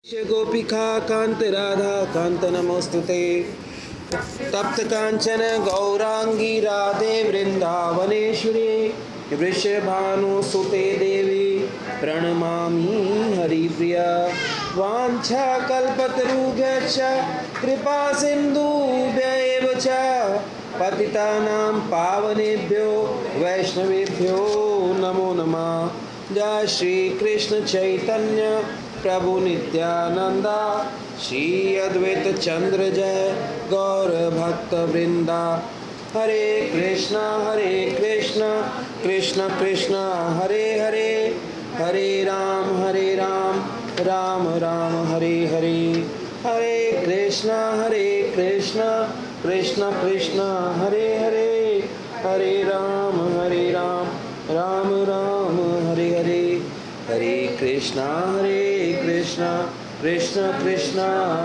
गोपिका कांत राधा कांत नमोस्तुते। तप्त कांचन गौरांगी राधे वृंदावनेश्वरी वृषभानुसुते देवी प्रणमामि हरिप्रिया। वाञ्छाकल्पतरुभ्यश्च कृपा सिन्धुभ्यैव च पतितानां पावनेभ्यो वैष्णवेभ्यो नमो नमः। जय श्री कृष्ण चैतन्य प्रभु नित्यानंदा श्री अद्वैत चंद्र जय गौर भक्त वृंदा। हरे कृष्णा कृष्ण कृष्ण हरे हरे, हरे राम राम राम हरे हरे। हरे कृष्णा कृष्ण कृष्ण हरे हरे, हरे राम राम राम हरे हरे। हरे कृष्णा कृष्ण कृष्ण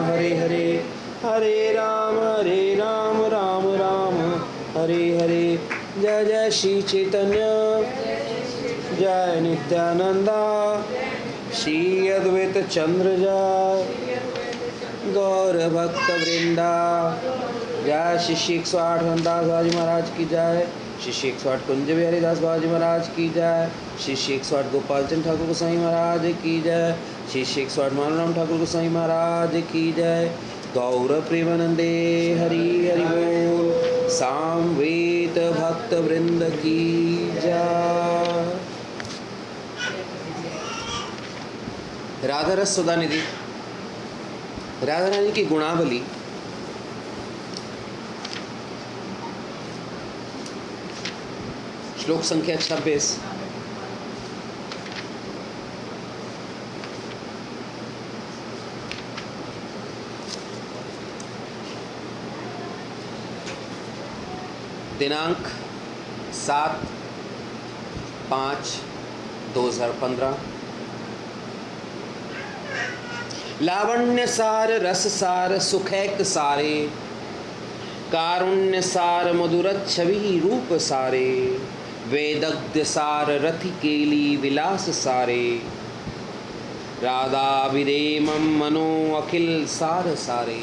हरे हरे, हरे राम राम राम हरे हरे। जय जय श्री चैतन्य जय नित्यानंदा श्री अद्वैत चंद्र जय गौर भक्त वृंदा। जय श्री 108 हरदास बाजी महाराज की जय, श्री 108 कुंज बिहारी दास बाजी महाराज की जय, श्री 108 गोपाल चंद ठाकुर गोसाई महाराज की जय, श्री 108 मानराम ठाकुर गोसाई महाराज की जय। गौर प्रेमानंदे हरि हरि बोल। सामवेद भक्त वृंद की जय। राधा रस सुधा निधि राधा रानी की गुणावली। श्लोक संख्या 26। दिनांक 7/5/2015। लावण्य सार रस सार सुखैक सारे, कारुण्य सार मधुरत छवि रूप सारे, वेदग्ध सार रथि केली विलास सारे, राधा विदेमम मनो अखिल सार सारे।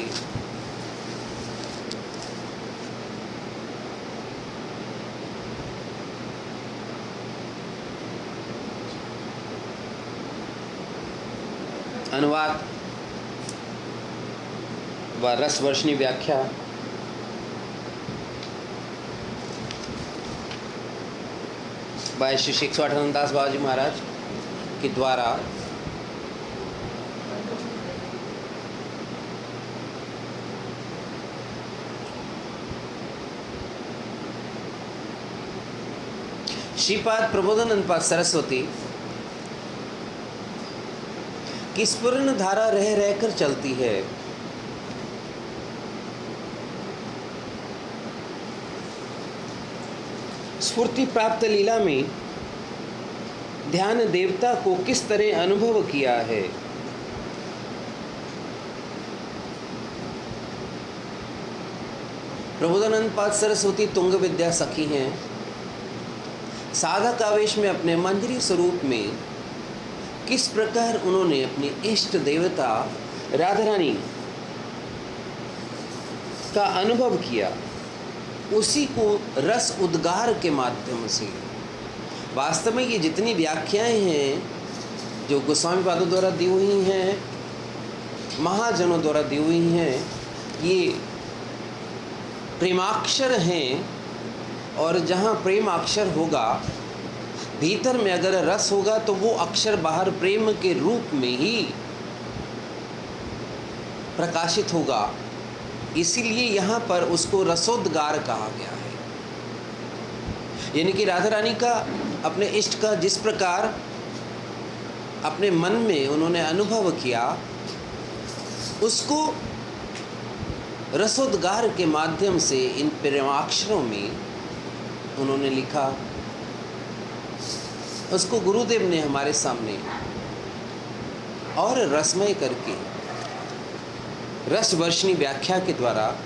अनुवाद व रसवर्षिणी व्याख्या। बाय श्री 108 हरदास बाबा जी महाराज के द्वारा श्रीपाद प्रबोधानंद सरस्वती की स्फुरण धारा रह रहकर चलती है। स्फूर्ति प्राप्त लीला में ध्यान देवता को किस तरह अनुभव किया है, प्रबोधानंद पाद सरस्वती तुंग विद्या सखी हैं। साधक आवेश में अपने मंजरी स्वरूप में किस प्रकार उन्होंने अपनी इष्ट देवता राधा रानी का अनुभव किया, उसी को रस उद्गार के माध्यम से। वास्तव में ये जितनी व्याख्याएं हैं जो गोस्वामी पादों द्वारा दी हुई हैं, महाजनों द्वारा दी हुई हैं, ये प्रेमाक्षर हैं। और जहाँ प्रेमाक्षर होगा, भीतर में अगर रस होगा तो वो अक्षर बाहर प्रेम के रूप में ही प्रकाशित होगा। इसीलिए यहाँ पर उसको रसोद्गार कहा गया है। यानी कि राधा रानी का अपने इष्ट का जिस प्रकार अपने मन में उन्होंने अनुभव किया, उसको रसोद्गार के माध्यम से इन प्रेमाक्षरों में उन्होंने लिखा। उसको गुरुदेव ने हमारे सामने और रसमय करके रसवर्षिणी व्याख्या के द्वारा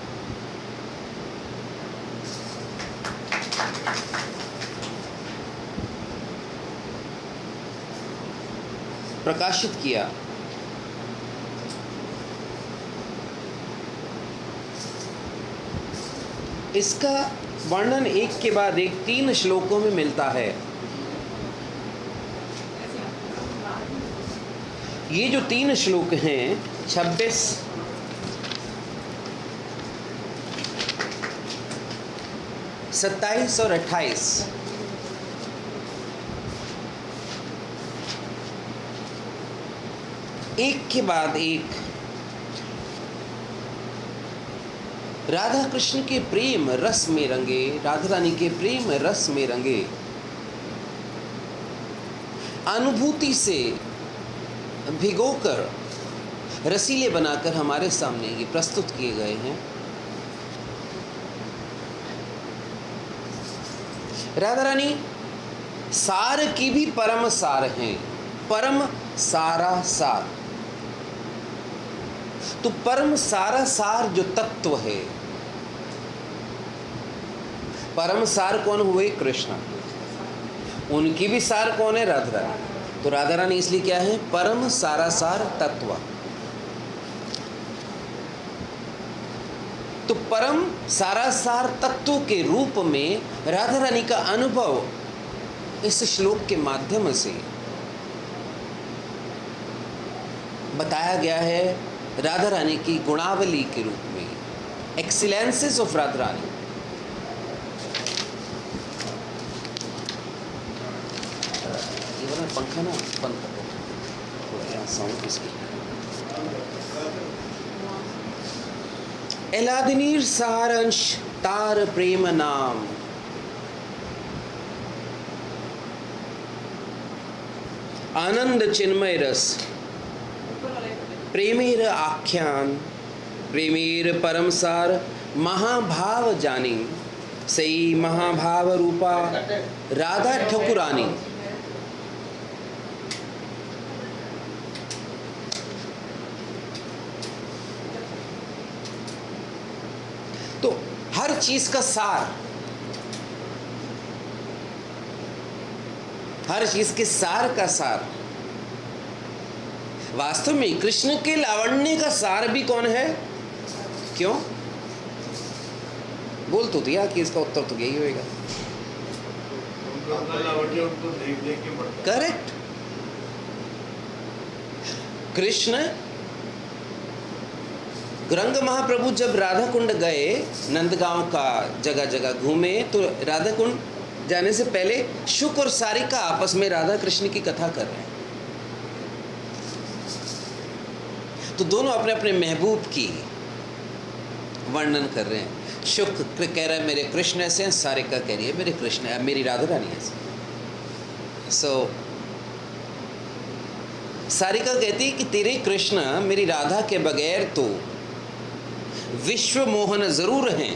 प्रकाशित किया। इसका वर्णन एक के बाद एक 3 श्लोकों में मिलता है। ये जो 3 श्लोक हैं 26, 27 और 28, एक के बाद एक राधा कृष्ण के प्रेम रस में रंगे, राधा रानी के प्रेम रस में रंगे, अनुभूति से भिगोकर रसीले बनाकर हमारे सामने ये प्रस्तुत किए गए हैं। राधा रानी सार की भी परम सार हैं, परम सारा सार। तो परम सारा सार जो तत्व है, परम सार कौन हुए? कृष्ण। उनकी भी सार कौन है? राधा रानी। तो राधा रानी इसलिए क्या है? परम सारा सार तत्व। तो परम सारा सार तत्व के रूप में राधा रानी का अनुभव इस श्लोक के माध्यम से बताया गया है। राधा रानी की गुणावली के रूप में, एक्सीलेंसेस ऑफ राधा रानी। ये वाला पंखा ना बंद कर दो, थोड़ा यहाँ साउंड इसकी। एलादिनीर सारंश तार प्रेम नाम, आनंद चिन्मय रस, प्रेमेर आख्यान, प्रेमेर परम सार, महाभाव जानी, सई महाभाव रूपा राधा ठकुरानी। तो हर चीज का सार, हर चीज के सार का सार, वास्तव में कृष्ण के लावण्य का सार भी कौन है? क्यों? बोल तो दिया कि इसका उत्तर तो यही होगा। करेक्ट। कृष्ण रंग महाप्रभु जब राधा कुंड गए, नंदगांव का जगह जगह घूमे, तो राधा कुंड जाने से पहले शुक और सारिका आपस में राधा कृष्ण की कथा कर रहे हैं। तो दोनों अपने अपने महबूब की वर्णन कर रहे हैं। शुक कह रहा है मेरे कृष्ण ऐसे हैं, सारिका कह रही है मेरे कृष्ण, मेरी राधा रानी ऐसे। सारिका कहती है कि तेरे कृष्ण मेरी राधा के बगैर तो विश्व मोहन जरूर हैं,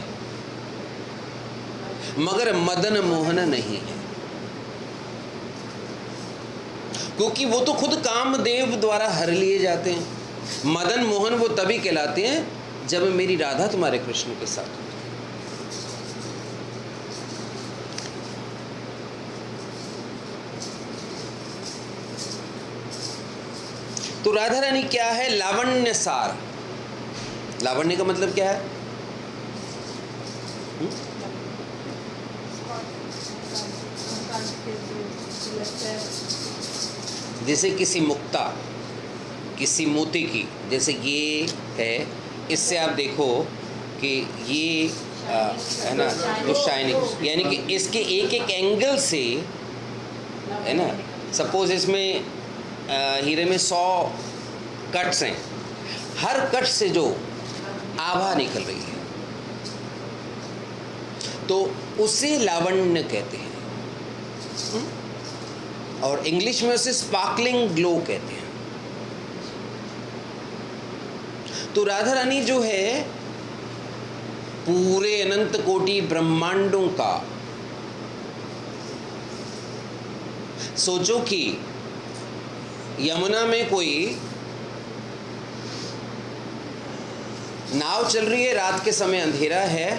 मगर मदन मोहन नहीं है, क्योंकि वो तो खुद कामदेव द्वारा हर लिए जाते हैं। मदन मोहन वो तभी कहलाते हैं जब मेरी राधा तुम्हारे कृष्ण के साथ होती है। तो राधा रानी क्या है? लावण्य सार। लावण्य का मतलब क्या है? जैसे किसी मुक्ता, किसी मोती की, जैसे ये है, इससे आप देखो कि ये है ना, तो शाइनिंग, यानी कि इसके एक एक एंगल से है ना। सपोज इसमें हीरे में 100 कट्स हैं, हर कट से जो आभा निकल रही है, तो उसे लावण्य कहते हैं। और इंग्लिश में उसे स्पार्कलिंग ग्लो कहते हैं। तो राधा रानी जो है पूरे अनंत कोटि ब्रह्मांडों का, सोचो कि यमुना में कोई नाव चल रही है, रात के समय अंधेरा है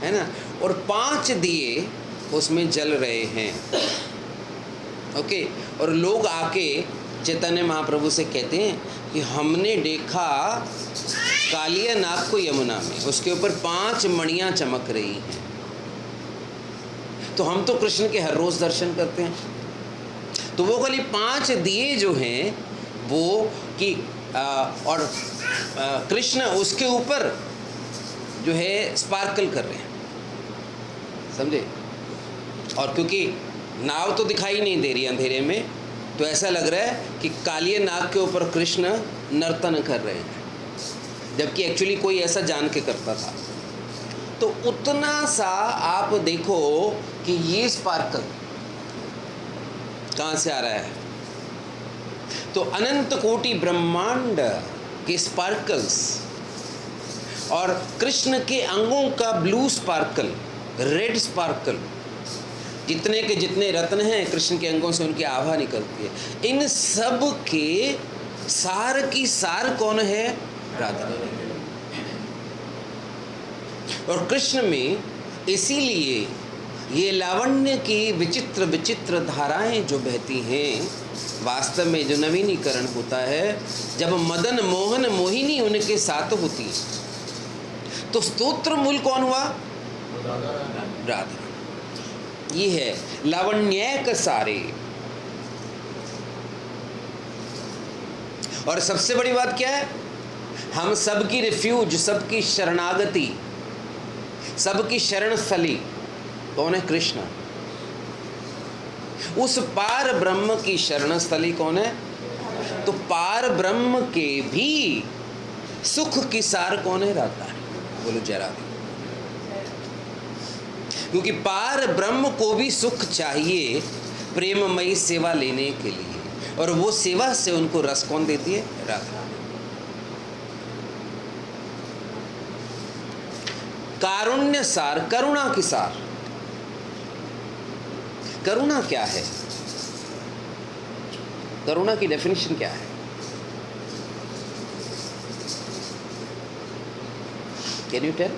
ना, और 5 दिए उसमें जल रहे हैं। ओके, और लोग आके चैतन्य महाप्रभु से कहते हैं कि हमने देखा कालिया नाग को यमुना में, उसके ऊपर 5 मणियां चमक रही हैं। तो हम तो कृष्ण के हर रोज दर्शन करते हैं, तो वो खाली 5 दिए जो हैं वो कि और कृष्ण उसके ऊपर जो है स्पार्कल कर रहे हैं, समझे। और क्योंकि नाव तो दिखाई नहीं दे रही अंधेरे में, तो ऐसा लग रहा है कि कालिया नाग के ऊपर कृष्ण नर्तन कर रहे हैं, जबकि एक्चुअली कोई ऐसा जान के करता था। तो उतना सा आप देखो कि ये स्पार्कल कहाँ से आ रहा है। तो अनंत कोटि ब्रह्मांड के स्पार्कल्स और कृष्ण के अंगों का ब्लू स्पार्कल, रेड स्पार्कल, जितने के जितने रत्न हैं कृष्ण के अंगों से उनकी आभा निकलती है। इन सब के सार की सार कौन है? राधा रानी। और कृष्ण में इसीलिए ये लावण्य की विचित्र विचित्र धाराएं जो बहती हैं, वास्तव में जो नवीनीकरण होता है जब मदन मोहन मोहिनी उनके साथ होती है, तो स्तोत्र मूल कौन हुआ? राधा। ये है लावण्यक सारे। और सबसे बड़ी बात क्या है? हम सबकी रिफ्यूज, सबकी शरणागति, सबकी शरण स्थली कौन है? कृष्ण। उस पार ब्रह्म की शरण स्थली कौन है? तो पार ब्रह्म के भी सुख की सार कौन है? राधा है। बोलो जय राधे। क्योंकि पार ब्रह्म को भी सुख चाहिए प्रेममयी सेवा लेने के लिए, और वो सेवा से उनको रस कौन देती है? राधा। कारुण्य सार, करुणा की सार। करुणा क्या है? करुणा की डेफिनेशन क्या है? Can you tell?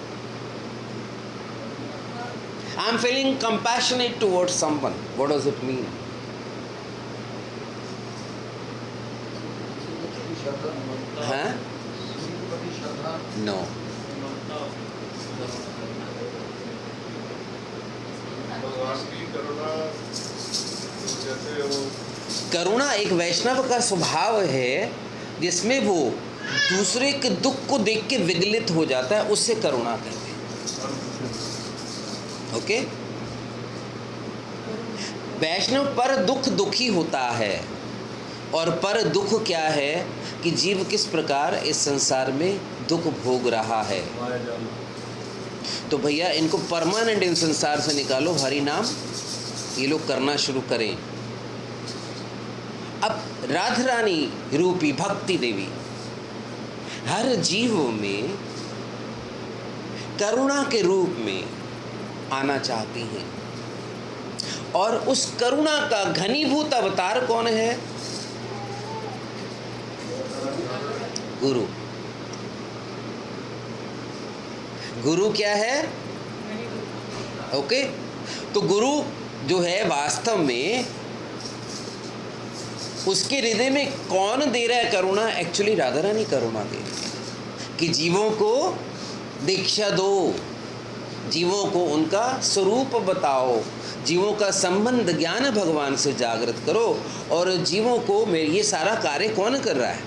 I am feeling compassionate towards someone. What does it mean? Huh? No. करुणा एक वैष्णव का स्वभाव है जिसमें वो दूसरे के दुख को देख के विगलित हो जाता है, उससे करुणा कहते हैं। ओके? वैष्णव पर दुख दुखी होता है, और पर दुख क्या है कि जीव किस प्रकार इस संसार में दुख भोग रहा है। तो भैया इनको परमानेंट इन संसार से निकालो, हरि नाम ये लोग करना शुरू करें। अब राधा रानी रूपी भक्ति देवी हर जीव में करुणा के रूप में आना चाहती हैं, और उस करुणा का घनीभूत अवतार कौन है? गुरु। गुरु क्या है? ओके? तो गुरु जो है वास्तव में उसके हृदय में कौन दे रहा है करुणा? एक्चुअली राधा रानी करुणा दे रही है कि जीवों को दीक्षा दो, जीवों को उनका स्वरूप बताओ, जीवों का संबंध ज्ञान भगवान से जागृत करो, और जीवों को मेरे ये सारा कार्य कौन कर रहा है?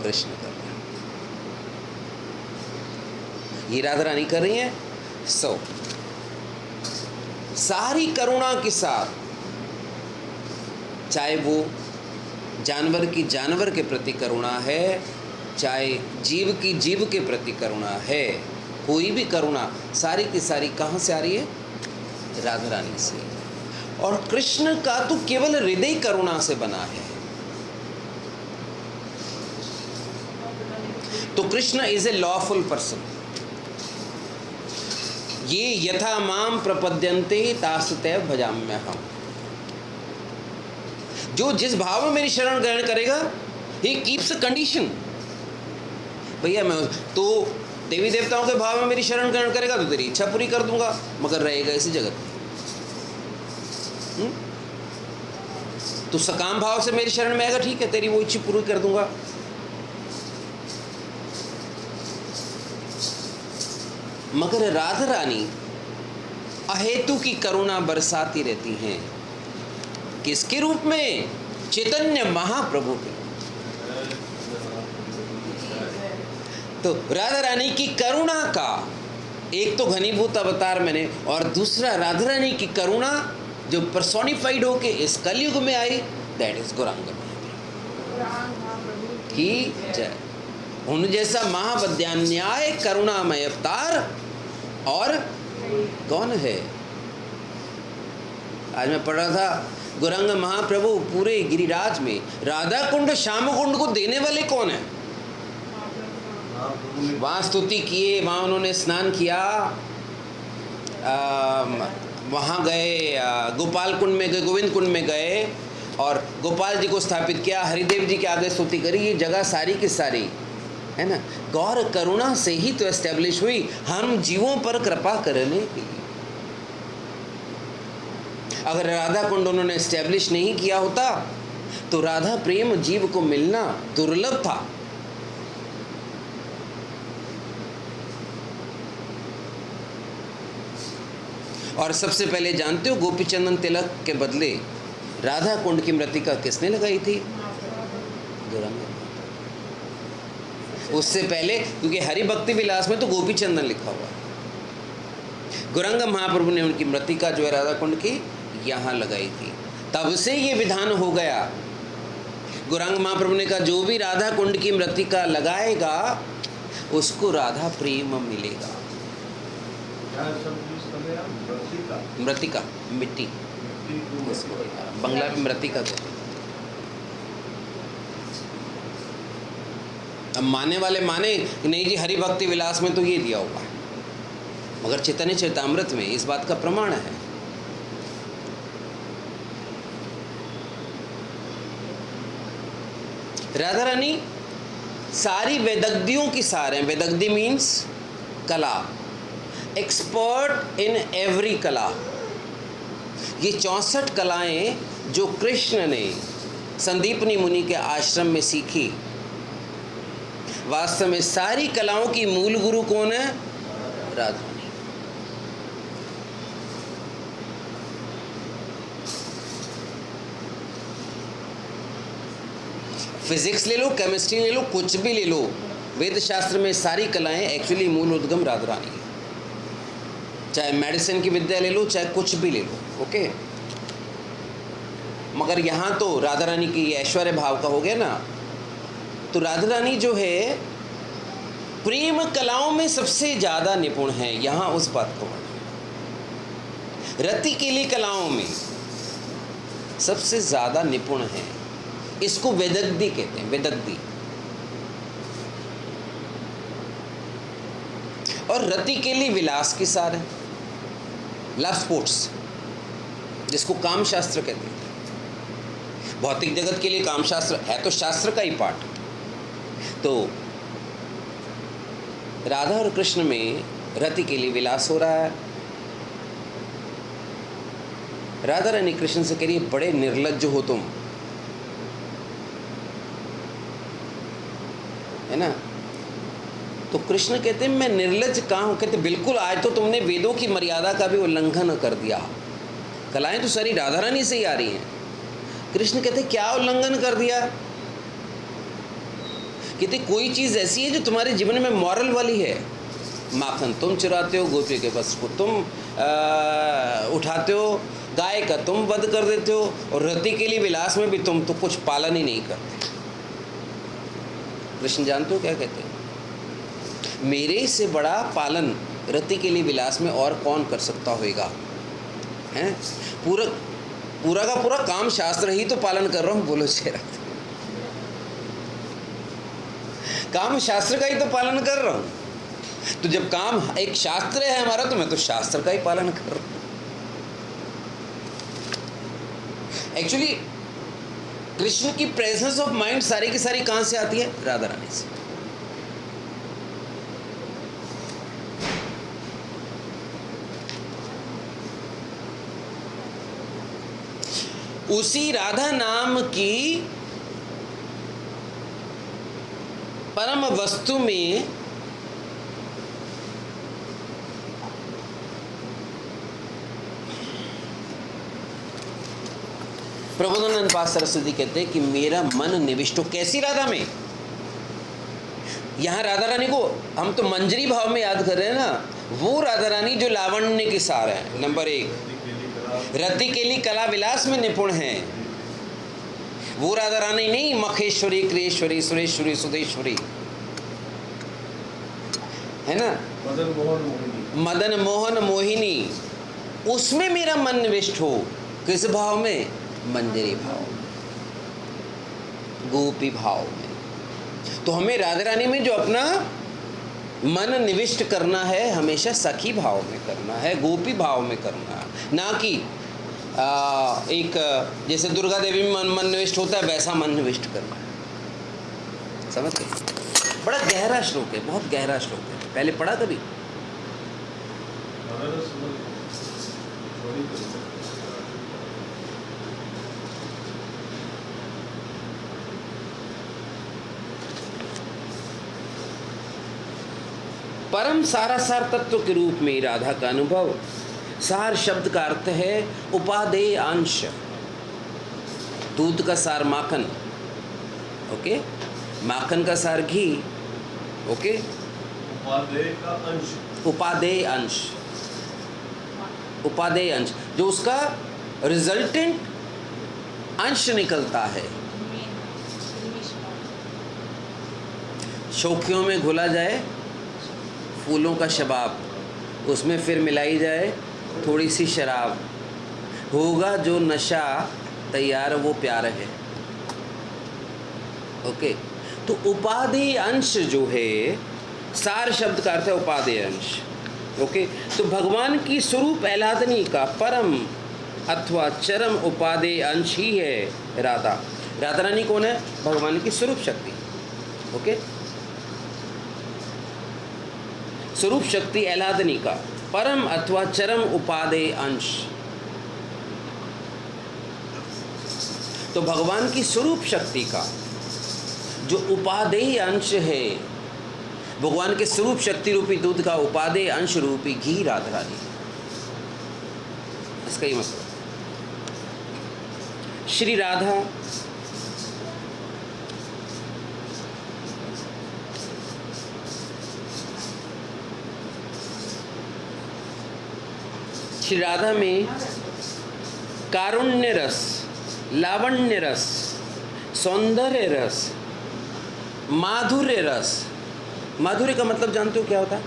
कृष्ण कर रहा है। ये राधा रानी कर रही है। सारी करुणा के साथ, चाहे वो जानवर की जानवर के प्रति करुणा है, चाहे जीव की जीव के प्रति करुणा है, कोई भी करुणा सारी की सारी कहाँ से आ रही है? राधा रानी से। और कृष्ण का तो केवल हृदय करुणा से बना है। तो Krishna is a lawful person. ये यथा माम प्रपद्यन्ते तास्तैव भजाम्यहम्। जो जिस भाव में मेरी शरण ग्रहण करेगा, ही कीप्स अ कंडीशन। भैया मैं तो देवी देवताओं के भाव में मेरी शरण ग्रहण करेगा तो तेरी इच्छा पूरी कर दूंगा, मगर रहेगा इसी जगत में। तो सकाम भाव से मेरी शरण में आएगा, ठीक है, तेरी वो इच्छा पूरी कर दूंगा। मगर राधा रानी अहेतु की करुणा बरसाती रहती हैं। किसके रूप में? चैतन्य महाप्रभु के। तो राधा रानी की करुणा का एक तो घनीभूत अवतार मैंने, और दूसरा राधा रानी की करुणा जो पर्सोनिफाइड होके इस कलयुग में आई, दैट इज गौरांग की जय। उन जैसा महावद्यान्याय करुणामय अवतार और कौन है? आज मैं पढ़ रहा था, गौरांग महाप्रभु पूरे गिरिराज में राधा कुंड श्याम कुंड को देने वाले कौन है? वहाँ स्तुति किए, वहाँ उन्होंने स्नान किया, वहाँ गए, गोपाल कुंड में गए, गोविंद कुंड में गए और गोपाल जी को स्थापित किया, हरिदेव जी के आगे स्तुति करी। ये जगह सारी की सारी है ना गौर करुणा से ही तो एस्टेब्लिश हुई, हम जीवों पर कृपा करने के लिए। अगर राधा कुंड उन्होंने एस्टेब्लिश नहीं किया होता तो राधा प्रेम जीव को मिलना दुर्लभ था। और सबसे पहले जानते हो गोपीचंदन तिलक के बदले राधा कुंड की मृतिका किसने लगाई थी? गौरांग। उससे पहले, क्योंकि हरि भक्ति विलास में तो गोपीचंदन लिखा हुआ है, गौरांग महाप्रभु ने उनकी मृतिका जो है राधा कुंड की यहाँ लगाई थी। तब से ये विधान हो गया, गौरांग महाप्रभु ने कहा जो भी राधा कुंड की मृतिका लगाएगा उसको राधा प्रेम मिलेगा। मृतिका मिट्टी, बंगला में मृतिका कहते हैं। अब मानने वाले माने नहीं जी हरि भक्ति विलास में तो ये दिया हुआ है, मगर चैतन्य चरितामृत में इस बात का प्रमाण है। राधा रानी सारी वेदग्धियों की सार हैं। वेदग्धि मीन्स कला, एक्सपर्ट इन एवरी कला। ये 64 कलाएं जो कृष्ण ने संदीपनी मुनि के आश्रम में सीखी, वास्तव में सारी कलाओं की मूल गुरु कौन है? राधा रानी। फिजिक्स ले लो, केमिस्ट्री ले लो, कुछ भी ले लो, वेद शास्त्र में सारी कलाएं एक्चुअली मूल उद्गम राधा रानी है। चाहे मेडिसिन की विद्या ले लो, चाहे कुछ भी ले लो, ओके। मगर यहाँ तो राधा रानी की ऐश्वर्य भाव का हो गया ना, तो राधा रानी जो है प्रेम कलाओं में सबसे ज़्यादा निपुण है। यहाँ उस बात को रति के लिए कलाओं में सबसे ज़्यादा निपुण है। इसको वेदग्धि कहते हैं, वेदग्धि। और रति के लिए विलास की सार है, लव स्पोर्ट्स, जिसको काम शास्त्र कहते हैं। भौतिक जगत के लिए काम शास्त्र है तो शास्त्र का ही पार्ट। तो राधा और कृष्ण में रति के लिए विलास हो रहा है। राधा रानी कृष्ण से कह रही है बड़े निर्लज्ज हो तुम, है ना। तो कृष्ण कहते हैं मैं निर्लज्ज कहाँ हूँ? कहते बिल्कुल, आज तो तुमने वेदों की मर्यादा का भी उल्लंघन कर दिया। कलाएं तो सारी राधा रानी से ही आ रही हैं। कृष्ण कहते क्या उल्लंघन कर दिया? कहते कोई चीज़ ऐसी है जो तुम्हारे जीवन में मॉरल वाली है। माखन तुम चुराते हो, गोपी के बस को तुम उठाते हो, गाय का तुम वध कर देते हो, और रति के लिए विलास में भी तुम तो कुछ पालन ही नहीं करते। कृष्ण जानते हो क्या कहते हैं? मेरे से बड़ा पालन रति के लिए विलास में और कौन कर सकता होगा? हैं? पूरा का पूरा काम शास्त्र ही तो पालन कर रहा हूँ। बोलो चेहरा, काम शास्त्र का ही तो पालन कर रहा हूँ। तो जब काम एक शास्त्र है हमारा, तो मैं तो शास्त्र का ही पालन कर रहा हूँ। एक्चुअली कृष्ण की प्रेजेंस ऑफ माइंड सारी की सारी कहां से आती है? राधा रानी से। उसी राधा नाम की परम वस्तु में प्रबोधानंद पाद सरस्वती कहते हैं कि मेरा मन निविष्ट हो। कैसी राधा में? यहाँ राधा रानी को हम तो मंजरी भाव में याद कर रहे हैं ना, वो राधा रानी जो लावण्य के सार है। नंबर 1 रति केली कला विलास में निपुण है। वो राधा रानी नहीं मखेश्वरी, क्रियेश्वरी, सुरेश्वरी, सुदेश्वरी, है ना, मदन मोहन मोहिनी। उसमें मेरा मन निविष्ट हो। किस भाव में? मंजरी भाव, गोपी भाव में। तो हमें राधा रानी में जो अपना मन निविष्ट करना है, हमेशा सखी भाव में करना है, गोपी भाव में करना है, ना कि एक जैसे दुर्गा देवी में मन निविष्ट होता है वैसा मन निविष्ट करना है। समझ गए? बड़ा गहरा श्लोक है, बहुत गहरा श्लोक है। पहले पढ़ा कभी? परम सारासार तत्व के रूप में राधा का अनुभव। सार शब्द का अर्थ है उपादेय अंश। दूध का सार माखन, ओके, माखन का सार घी, ओके, उपादेय का अंश, उपादेय अंश, उपादेय अंश जो उसका रिजल्टेंट अंश निकलता है। शोखियों में घुला जाए फूलों का शबाब, उसमें फिर मिलाई जाए थोड़ी सी शराब, होगा जो नशा तैयार वो प्यार है। ओके, तो उपादेय अंश जो है, सार शब्द का अर्थ है उपादेय अंश। ओके, तो भगवान की स्वरूप आह्लादनी का परम अथवा चरम उपादेय अंश ही है राधा। राधा रानी कौन है? भगवान की स्वरूप शक्ति। ओके, स्वरूप शक्ति आह्लादनी का परम अथवा चरम उपादेय अंश। तो भगवान की स्वरूप शक्ति का जो उपादेय अंश है, भगवान के स्वरूप शक्ति रूपी दूध का उपादेय अंश रूपी घी राधा रानी। इसका ही मतलब श्री राधा श्री राधा में कारुण्य रस, लावण्य रस, सौंदर्य रस, माधुर्य रस। माधुर्य का मतलब जानते हो क्या होता है?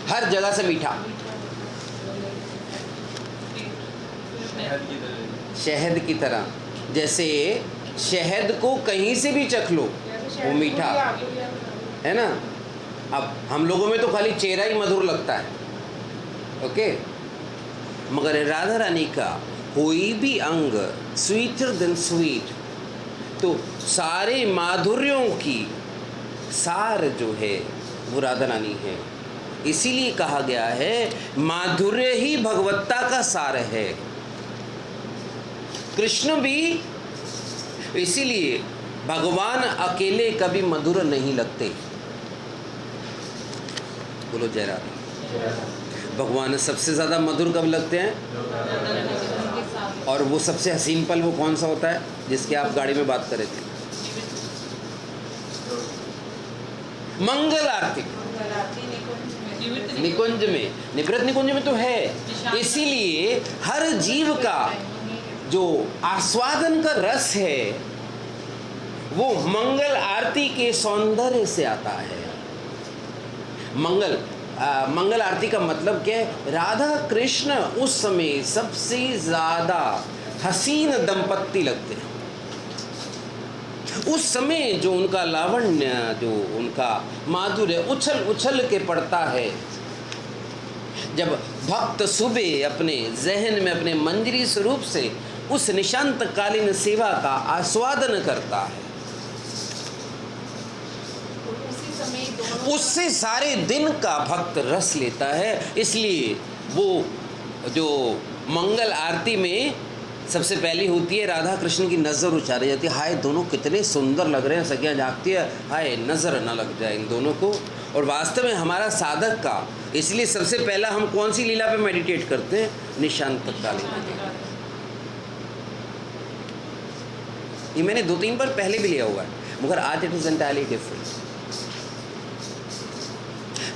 हर जगह से मीठा, शहद की तरह। जैसे शहद को कहीं से भी चख लो वो मीठा है ना। अब हम लोगों में तो खाली चेहरा ही मधुर लगता है, ओके, मगर राधा रानी का कोई भी अंग स्वीटर देन स्वीट। तो सारे माधुर्यों की सार जो है वो राधा रानी है। इसीलिए कहा गया है माधुर्य ही भगवत्ता का सार है। कृष्ण भी, इसीलिए भगवान अकेले कभी मधुर नहीं लगते। बोलो जय राधा। भगवान सबसे ज़्यादा मधुर कब लगते हैं? और वो सबसे हसीन पल वो कौन सा होता है जिसके आप गाड़ी में बात कर रहे थे? मंगल आरती निकुंज में, निवृत्त निकुंज में तो है। इसीलिए हर जीव का जो आस्वादन का रस है वो मंगल आरती के सौंदर्य से आता है। मंगल आरती का मतलब क्या है? राधा कृष्ण उस समय सबसे ज़्यादा हसीन दंपत्ति लगते हैं। उस समय जो उनका लावण्य, जो उनका माधुर्य उछल उछल के पड़ता है। जब भक्त सुबह अपने जहन में अपने मंजरी स्वरूप से उस निशांत कालीन सेवा का आस्वादन करता है, उससे सारे दिन का भक्त रस लेता है। इसलिए वो जो मंगल आरती में सबसे पहली होती है, राधा कृष्ण की नज़र उचारी जाती है। हाय दोनों कितने सुंदर लग रहे हैं। सखियाँ जागती है, हाय नज़र ना लग जाए इन दोनों को। और वास्तव में हमारा साधक का, इसलिए सबसे पहला हम कौन सी लीला पे मेडिटेट करते हैं? निशांत कालीन लीला। ये मैंने 2-3 बार पहले भी लिया हुआ है, मगर आज इट इज एंटायरली डिफरेंट।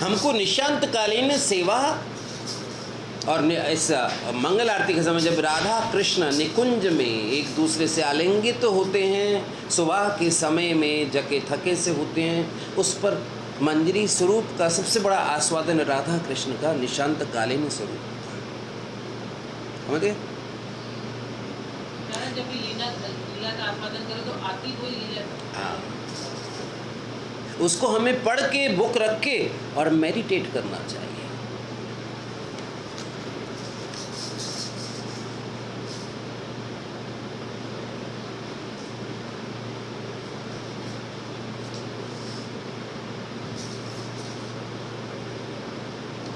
हमको निशांत कालीन सेवा और इस मंगल आरती के समय जब राधा कृष्ण निकुंज में एक दूसरे से आलिंगित तो होते हैं, सुबह के समय में जके थके से होते हैं, उस पर मंजरी स्वरूप का सबसे बड़ा आस्वादन राधा कृष्ण का निशांत कालीन स्वरूप। समझ गए? जब भी लीला का आस्वादन करो तो आती कोई लीला। हाँ, उसको हमें पढ़ के बुक रख के और मेडिटेट करना चाहिए।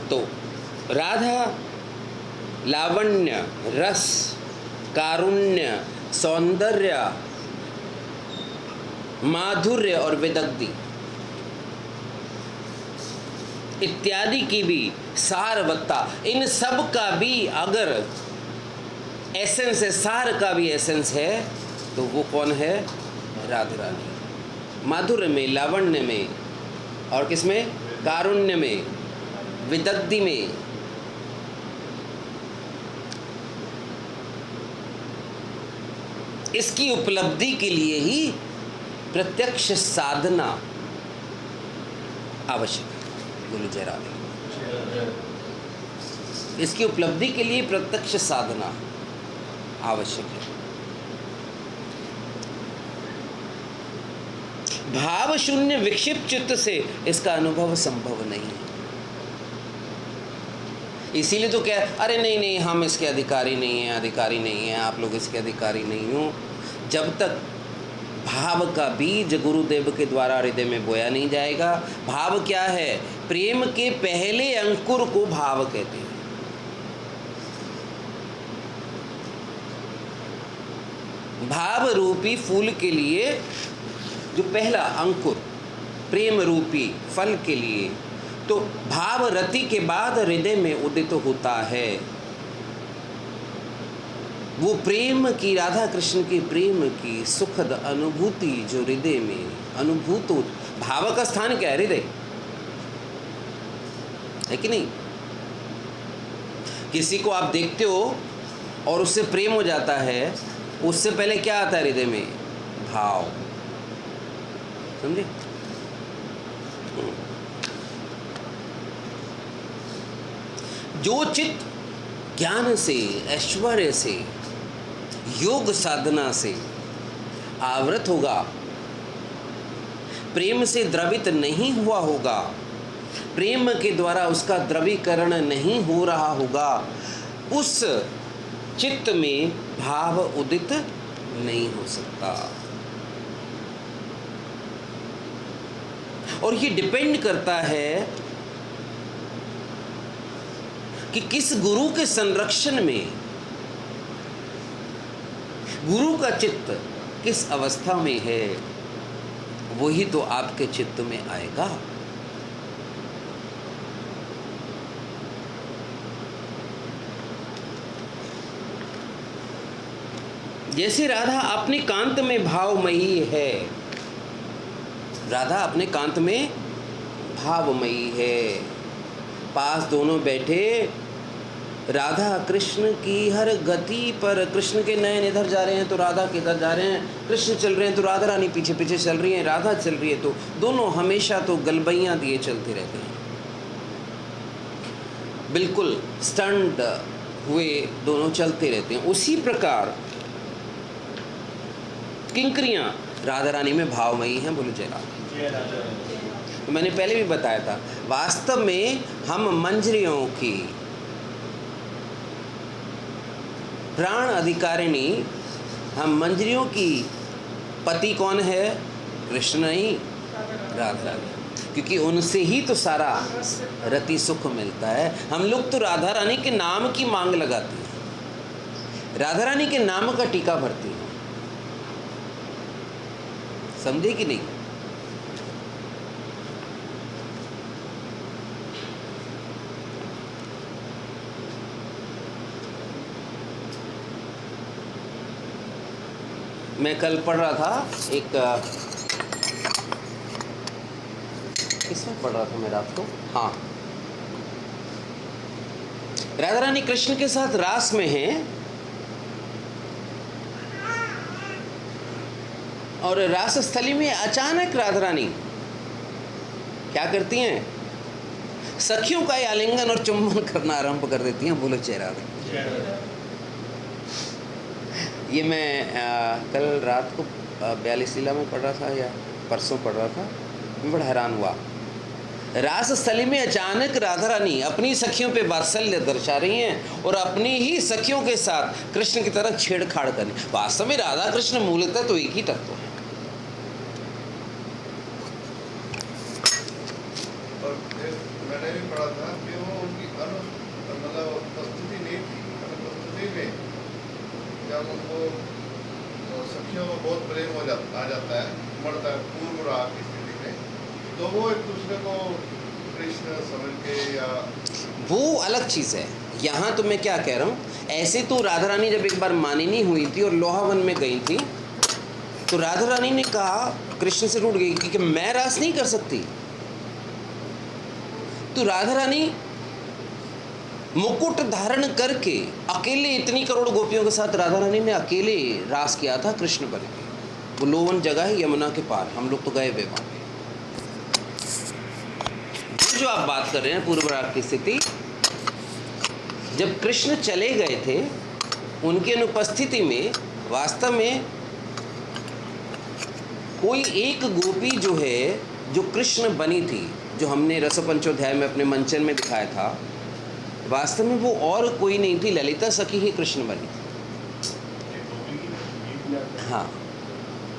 तो राधा लावण्य, रस, कारुण्य, सौंदर्य, माधुर्य और विदग्धि इत्यादि की भी सारवत्ता, इन सब का भी अगर एसेंस है, सार का भी एसेंस है, तो वो कौन है? राधा रानी। माधुर्य में, लावण्य में, और किसमें? कारुण्य में, विदग्धि में। इसकी उपलब्धि के लिए ही प्रत्यक्ष साधना आवश्यक है। बोलो जय राधे। इसकी उपलब्धि के लिए प्रत्यक्ष साधना आवश्यक है। भाव शून्य विक्षिप्त चित्त से इसका अनुभव संभव नहीं है। इसीलिए तो क्या, अरे नहीं नहीं हम इसके अधिकारी नहीं हैं, अधिकारी नहीं हैं, आप लोग इसके अधिकारी नहीं हो। जब तक भाव का बीज गुरुदेव के द्वारा हृदय में बोया नहीं जाएगा। भाव क्या है? प्रेम के पहले अंकुर को भाव कहते हैं। भाव रूपी फूल के लिए जो पहला अंकुर, प्रेम रूपी फल के लिए, तो भाव रति के बाद हृदय में उदित होता है। वो प्रेम की, राधा कृष्ण के प्रेम की सुखद अनुभूति जो हृदय में अनुभूत हो। भाव का स्थान क्या है? हृदय है कि नहीं? किसी को आप देखते हो और उससे प्रेम हो जाता है, उससे पहले क्या आता है हृदय में? भाव। समझे? जो चित्त ज्ञान से, ऐश्वर्य से, योग साधना से आवृत होगा, प्रेम से द्रवित नहीं हुआ होगा, प्रेम के द्वारा उसका द्रवीकरण नहीं हो रहा होगा, उस चित्त में भाव उदित नहीं हो सकता। और ये डिपेंड करता है कि किस गुरु के संरक्षण में, गुरु का चित्त किस अवस्था में है, वही तो आपके चित्त में आएगा। जैसे राधा अपने कांत में भावमयी है, राधा अपने कांत में भावमयी है। पास दोनों बैठे, राधा कृष्ण की हर गति पर, कृष्ण के नयन इधर जा रहे हैं तो राधा के इधर जा रहे हैं, कृष्ण चल रहे हैं तो राधा रानी पीछे पीछे चल रही हैं, राधा चल रही है, तो दोनों हमेशा तो गलबैयाँ दिए चलते रहते हैं, बिल्कुल स्टंट हुए दोनों चलते रहते हैं। उसी प्रकार किंकरियाँ राधा रानी में भावमयी हैं। बोलो जय राधा। तो मैंने पहले भी बताया था, वास्तव में हम मंजरियों की प्राण अधिकारिणी, हम मंजरियों की पति कौन है? कृष्ण ही, राधा रानी, क्योंकि उनसे ही तो सारा रति सुख मिलता है। हम लोग तो राधा रानी के नाम की मांग लगाते हैं, राधा रानी के नाम का टीका भरते हैं। समझे कि नहीं? मैं कल पढ़ रहा था एक किसमें पढ़ रहा था मैं रात को, हाँ, राधा रानी कृष्ण के साथ रास में हैं और रास स्थली में अचानक राधा रानी क्या करती हैं, सखियों का आलिंगन और चुंबन करना आरंभ कर देती हैं। बोलो जय राधा। ये मैं कल रात को 42 लीला में पढ़ रहा था या परसों पढ़ रहा था, मैं बड़ा हैरान हुआ। रास स्थली में अचानक राधा रानी अपनी सखियों पे वात्सल्य दर्शा रही हैं और अपनी ही सखियों के साथ कृष्ण की तरह छेड़छाड़ करनी। वास्तव में राधा कृष्ण मूलतः तो एक ही तत्व है। और मैंने भी पढ़ा था कि वो उनकी मतलब उपस्थिति नहीं थी, अनुपस्थिति में जब उनको सखियों में बहुत प्रेम आ जाता है, मरता है पूर्व राग की स्थिति में, तो वो एक दूसरे को कृष्ण समझ के या वो अलग चीज़ है। यहाँ तो मैं क्या कह रहा हूँ, ऐसे तो राधा रानी जब एक बार मानिनी हुई थी और लोहावन में गई थी तो राधा रानी ने कहा, कृष्ण से रूठ गई कि मैं रास नहीं कर सकती। तो राधा रानी मुकुट धारण करके अकेले इतनी करोड़ गोपियों के साथ राधा रानी ने अकेले रास किया था कृष्ण बन के। वो लोवन जगह है यमुना के पार, हम लोग तो गए हुए वहाँ पे। जो आप बात कर रहे हैं पूर्व राग की स्थिति, जब कृष्ण चले गए थे उनकी अनुपस्थिति में वास्तव में कोई एक गोपी जो है जो कृष्ण बनी थी, जो हमने रसपंचोध्याय में अपने मंचन में दिखाया था, वास्तव में वो और कोई नहीं थी, ललिता सखी ही कृष्ण बनी थी। हाँ,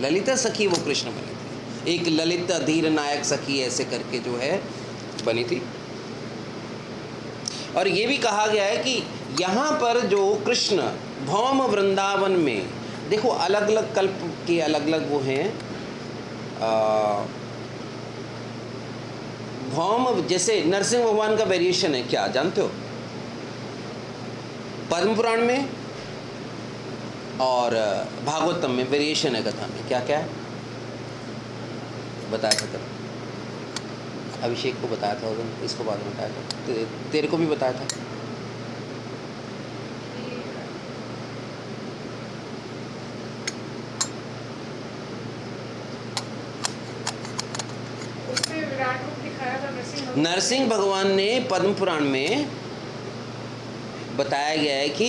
ललिता सखी वो कृष्ण बनी थी। एक ललिता धीर नायक सखी ऐसे करके जो है बनी थी। और ये भी कहा गया है कि यहाँ पर जो कृष्ण भौम वृंदावन में, देखो अलग अलग कल्प के अलग अलग वो हैं। भौम जैसे नरसिंह भगवान का वेरिएशन है, क्या जानते हो? पद्म पुराण में और भागवतम में वेरिएशन है कथा में। क्या क्या है बताया था कल, अभिषेक को बताया था उस दिन, इसको बाद में बताया था, तेरे को भी बताया था। उसमें विराट रूप दिखाया था नरसिंह भगवान ने पद्म पुराण में बताया गया है कि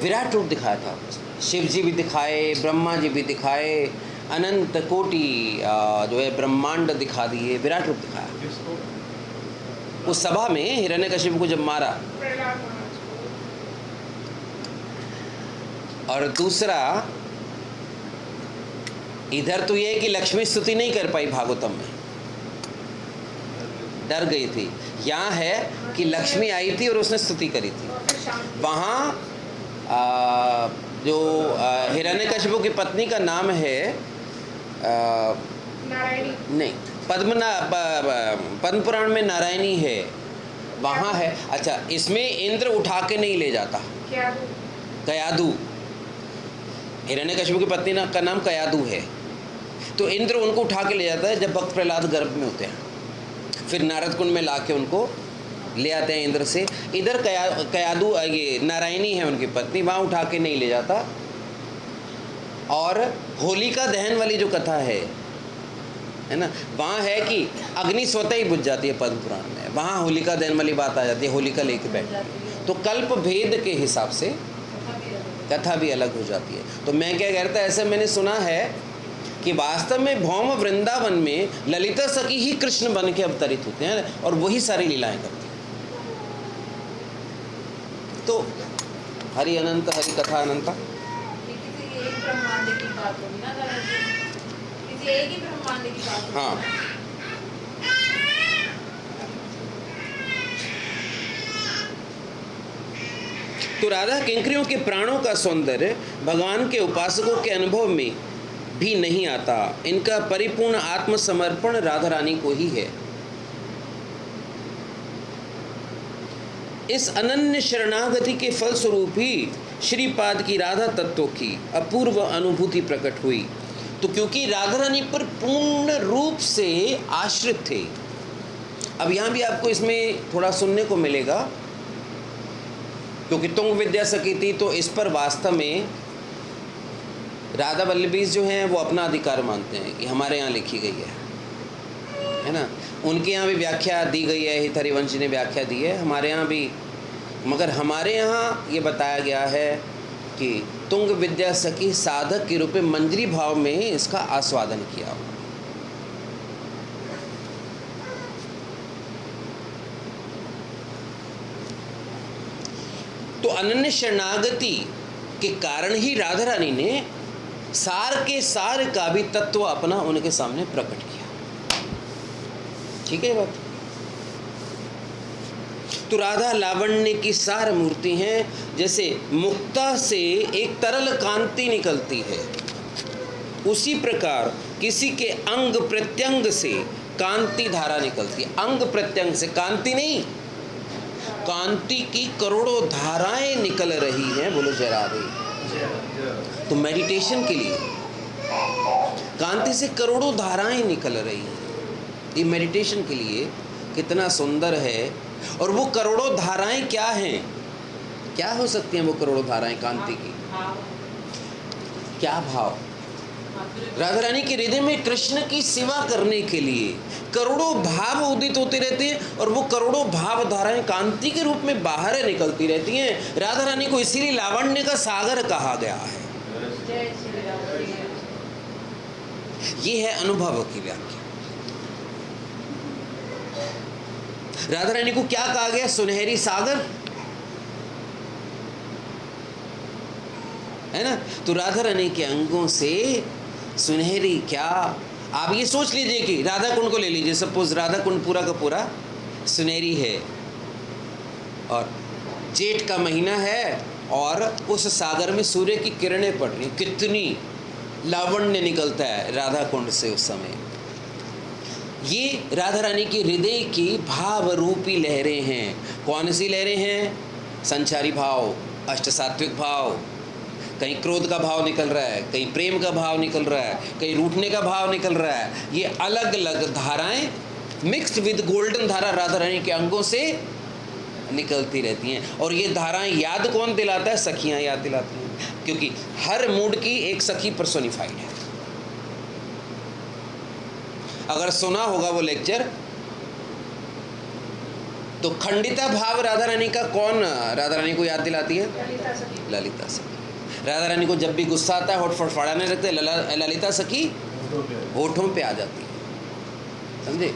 विराट रूप दिखाया था। शिव जी भी दिखाए, ब्रह्मा जी भी दिखाए, अनंत कोटि जो है ब्रह्मांड दिखा दिए, विराट रूप दिखाया। उस सभा में हिरण्यकशिपु को जब मारा। और दूसरा इधर तो ये है कि लक्ष्मी स्तुति नहीं कर पाई भागवतम में, डर गई थी। यहाँ है कि लक्ष्मी आई थी और उसने स्तुति करी थी। वहाँ जो हिरण्यकशिपु की पत्नी का नाम है नारायणी, नहीं, पद्म पुराण में नारायणी है, वहाँ है। अच्छा, इसमें इंद्र उठा के नहीं ले जाता, कयादू। हिरण्यकशिपु की पत्नी का नाम कयादू है, तो इंद्र उनको उठा के ले जाता है जब भक्त प्रहलाद गर्भ में होते हैं। फिर नारद कुंड में लाके उनको ले आते हैं इंद्र से। इधर कयादू ये नारायणी है उनकी पत्नी, वहाँ उठा के नहीं ले जाता। और होलिका दहन वाली जो कथा है ना, वहाँ है कि अग्नि स्वतः ही बुझ जाती है पद्म पुराण में, वहाँ होलिका दहन वाली बात आ जाती है, होलिका लेके बैठ। तो कल्प भेद के हिसाब से कथा भी अलग हो जाती है। तो मैं क्या कहता, ऐसा मैंने सुना है कि वास्तव में भौम वृंदावन में ललिता सखी ही कृष्ण बन के अवतरित होते हैं और वही सारी लीलाएं करते हैं। तो हरि अनंत, हरि कथा अनंता। हाँ, तो राधा किंकरियों के प्राणों का सौंदर्य भगवान के उपासकों के अनुभव में भी नहीं आता। इनका परिपूर्ण आत्मसमर्पण राधा रानी को ही है। इस अनन्य शरणागति के फलस्वरूप ही श्रीपाद की राधा तत्व की अपूर्व अनुभूति प्रकट हुई। तो क्योंकि राधा रानी पर पूर्ण रूप से आश्रित थे। अब यहाँ भी आपको इसमें थोड़ा सुनने को मिलेगा, क्योंकि तुंग विद्या सखी थी तो इस पर वास्तव में राधा वल्लभीज जो हैं वो अपना अधिकार मानते हैं कि हमारे यहाँ लिखी गई है ना। उनके यहाँ भी व्याख्या दी गई है, हित हरिवंश जी ने व्याख्या दी है, हमारे यहाँ भी। मगर हमारे यहाँ ये बताया गया है कि तुंग विद्या सखी साधक के रूप में मंजरी भाव में इसका आस्वादन किया। तो अनन्य शरणागति के कारण ही राधा रानी ने सार के सार का भी तत्व अपना उनके सामने प्रकट किया। ठीक है बात। तो राधा लावण्य की सार मूर्ति हैं। जैसे मुक्ता से एक तरल कांति निकलती है, उसी प्रकार किसी के अंग प्रत्यंग से कांति धारा निकलती है। अंग प्रत्यंग से कांति नहीं, कांति की करोड़ों धाराएं निकल रही हैं। बोलो जय राधे। तो मेडिटेशन के लिए कांति से करोड़ों धाराएं निकल रही हैं। ये मेडिटेशन के लिए कितना सुंदर है। और वो करोड़ों धाराएं क्या हैं, क्या हो सकती हैं वो करोड़ों धाराएं कांति की? क्या भाव? राधा रानी के हृदय में कृष्ण की सेवा करने के लिए करोड़ों भाव उदित होते रहते हैं, और वो करोड़ों भाव धाराएं कांति के रूप में बाहर निकलती रहती हैं। राधा रानी को इसीलिए लावण्य का सागर कहा गया है। ये है अनुभव की व्याख्या। राधा रानी को क्या कहा गया? सुनहरी सागर, है ना। तो राधा रानी के अंगों से सुनहरी क्या, आप ये सोच लीजिए कि राधा कुंड को ले लीजिए, सपोज राधा कुंड पूरा का पूरा सुनहरी है और जेठ का महीना है और उस सागर में सूर्य की किरणें पड़ रही, कितनी लावण्य निकलता है राधा कुंड से उस समय। ये राधा रानी की हृदय की भाव रूपी लहरें हैं। कौन सी लहरें हैं? संचारी भाव, अष्ट सात्विक भाव। कहीं क्रोध का भाव निकल रहा है, कहीं प्रेम का भाव निकल रहा है, कहीं रूठने का भाव निकल रहा है। ये अलग अलग धाराएं मिक्स्ड विद गोल्डन धारा राधा रानी के अंगों से निकलती रहती हैं। और ये धाराएं याद कौन दिलाता है? सखियां याद दिलाती हैं, क्योंकि हर मूड की एक सखी पर्सोनिफाइड है। अगर सुना होगा वो लेक्चर, तो खंडिता भाव राधा रानी का कौन राधा रानी को याद दिलाती है? ललिता सखी। राधा रानी को जब भी गुस्सा आता है होठ फड़फड़ाने लगते हैं, ललिता सखी होठों पे आ जाती है। समझे?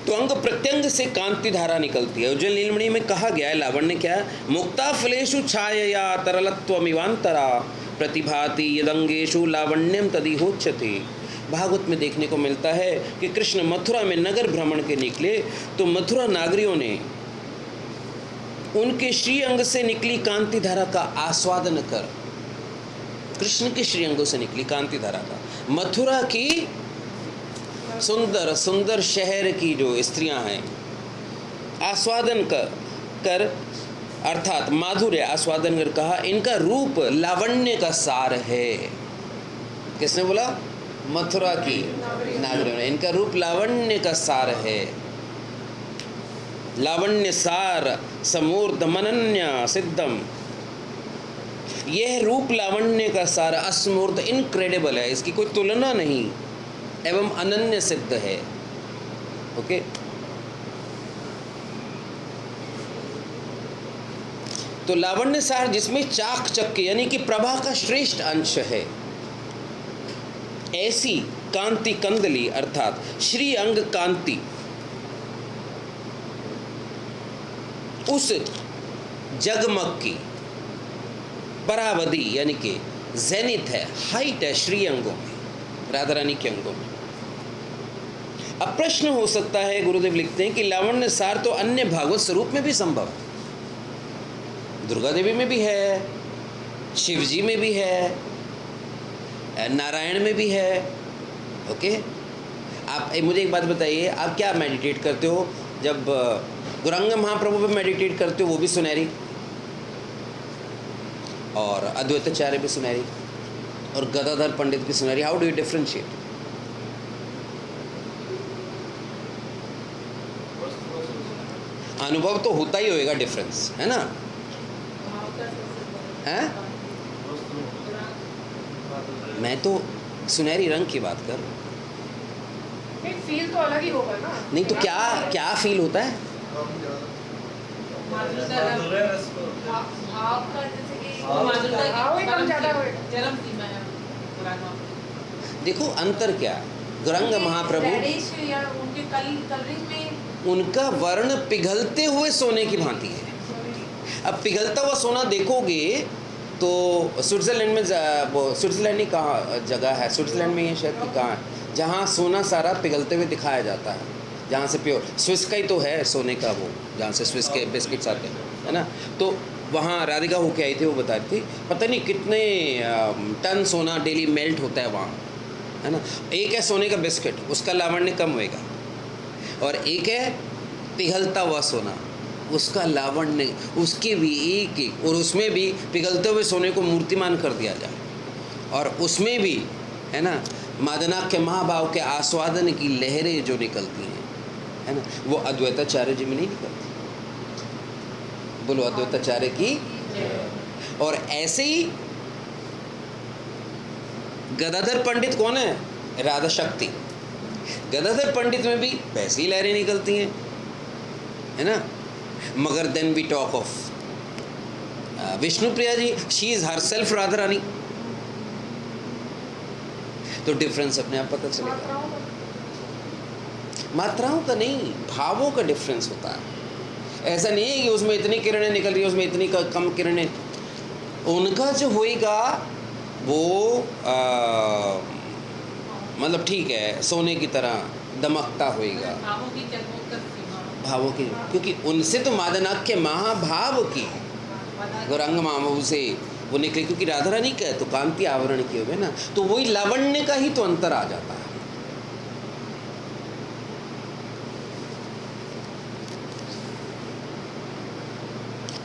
तो अंग प्रत्यंग से कांति धारा निकलती है। उज्जवल नीलमणि में कहा गया है लावण्य क्या है? मुक्ता फलेषु छायया तरलत्वमिवांतरा प्रतिभाति यदंगेषु लावण्यम तदिहोच्यते। भागवत में देखने को मिलता है कि कृष्ण मथुरा में नगर भ्रमण के निकले, तो मथुरा नागरियों ने उनके श्री अंग से निकली कांति धारा का आस्वादन कर, कृष्ण के श्री अंगों से निकली कांति धारा का, मथुरा की सुंदर सुंदर शहर की जो स्त्रियां हैं आस्वादन कर अर्थात माधुर्य आस्वादन कर कहा इनका रूप लावण्य का सार है। किसने बोला? मथुरा की नागरियों ने। इनका रूप लावण्य का सार है। लावण्य सार समूर्ध मनन्या सिद्धम। यह रूप लावण्य का सार अस्मूर्ध इनक्रेडिबल है, इसकी कोई तुलना नहीं एवं अनन्य सिद्ध है। ओके, तो लावण्य सार जिसमें चाक चक्के यानी कि प्रभा का श्रेष्ठ अंश है, ऐसी कांति कंदली अर्थात श्री अंग कांति उस जगमग की परावधि यानी कि जेनिथ है, हाइट है श्री अंगों में, राधा रानी के अंगों में। अब प्रश्न हो सकता है, गुरुदेव लिखते हैं कि लावण्य सार तो अन्य भागवत स्वरूप में भी संभव है। दुर्गा देवी में भी है, शिव जी में भी है, नारायण में भी है। ओके, आप मुझे एक बात बताइए, आप क्या मेडिटेट करते हो? जब गौरांग महाप्रभु पे मेडिटेट करते हो वो भी सुनहरी, और अद्वैताचार्य भी सुनहरी, और गदाधर पंडित भी सुनहरी। How do you differentiate? अनुभव तो होता ही होएगा डिफरेंस, है ना? हैं? मैं तो सुनहरी रंग की बात कर रहा हूँ। नहीं, फील तो अलग ही होगा ना। नहीं तो क्या क्या फील होता है? भाव का जैसे कि भाव एकदम ज्यादा होएगा। चरम सीमा है गौरांग। देखो अंतर क्या, गौरांग महाप्रभु रेडिश या उनके कलरिंग में उनका वर्ण पिघलते हुए सोने की भांति है। अब पिघलता हुआ सोना देखोगे तो स्विट्ज़रलैंड में वो स्विट्ज़रलैंड ही कहाँ जगह है, स्विट्ज़रलैंड में ये शायद कि कहाँ है, जहाँ सोना सारा पिघलते हुए दिखाया जाता है, जहाँ से प्योर स्विस का ही तो है सोने का, वो जहाँ से स्विस के बिस्किट्स आते हैं, है ना? तो वहाँ राधिका होके आई थी, वो बता रही थी पता नहीं कितने टन सोना डेली मेल्ट होता है वहाँ, है ना? एक है सोने का बिस्किट, उसका लावण्य कम होएगा, और एक है पिघलता हुआ सोना, उसका लावण्य उसके भी एक, और उसमें भी पिघलते हुए सोने को मूर्तिमान कर दिया जाए, और उसमें भी, है ना, मादनाक्य महाभाव के आस्वादन की लहरें जो निकलती हैं, है ना, वो अद्वैताचार्य जी में नहीं निकलती। बोलो अद्वैताचार्य की। और ऐसे ही गदाधर पंडित कौन है? राधा शक्ति। गदाधर पंडित में भी वैसी लहरें निकलती हैं, है ना? मगर then we talk of Vishnupriya ji, she is herself Radha Rani. तो डिफरेंस अपने आप पता चलेगा। मात्राओं का नहीं, भावों का डिफरेंस होता है। ऐसा नहीं है कि उसमें इतनी किरणें निकल रही है, उसमें इतनी कम किरणें। उनका जो होएगा वो मतलब ठीक है, सोने की तरह दमकता होएगा, भावों की जगमग सीमा, भावों की, क्योंकि उनसे तो मादनाक्य महाभाव की गौरांग महाप्रभु से वो निकले, क्योंकि राधा रानी का है तो कांति आवरण की हो ना, तो वही लावण्य का ही तो अंतर आ जाता है।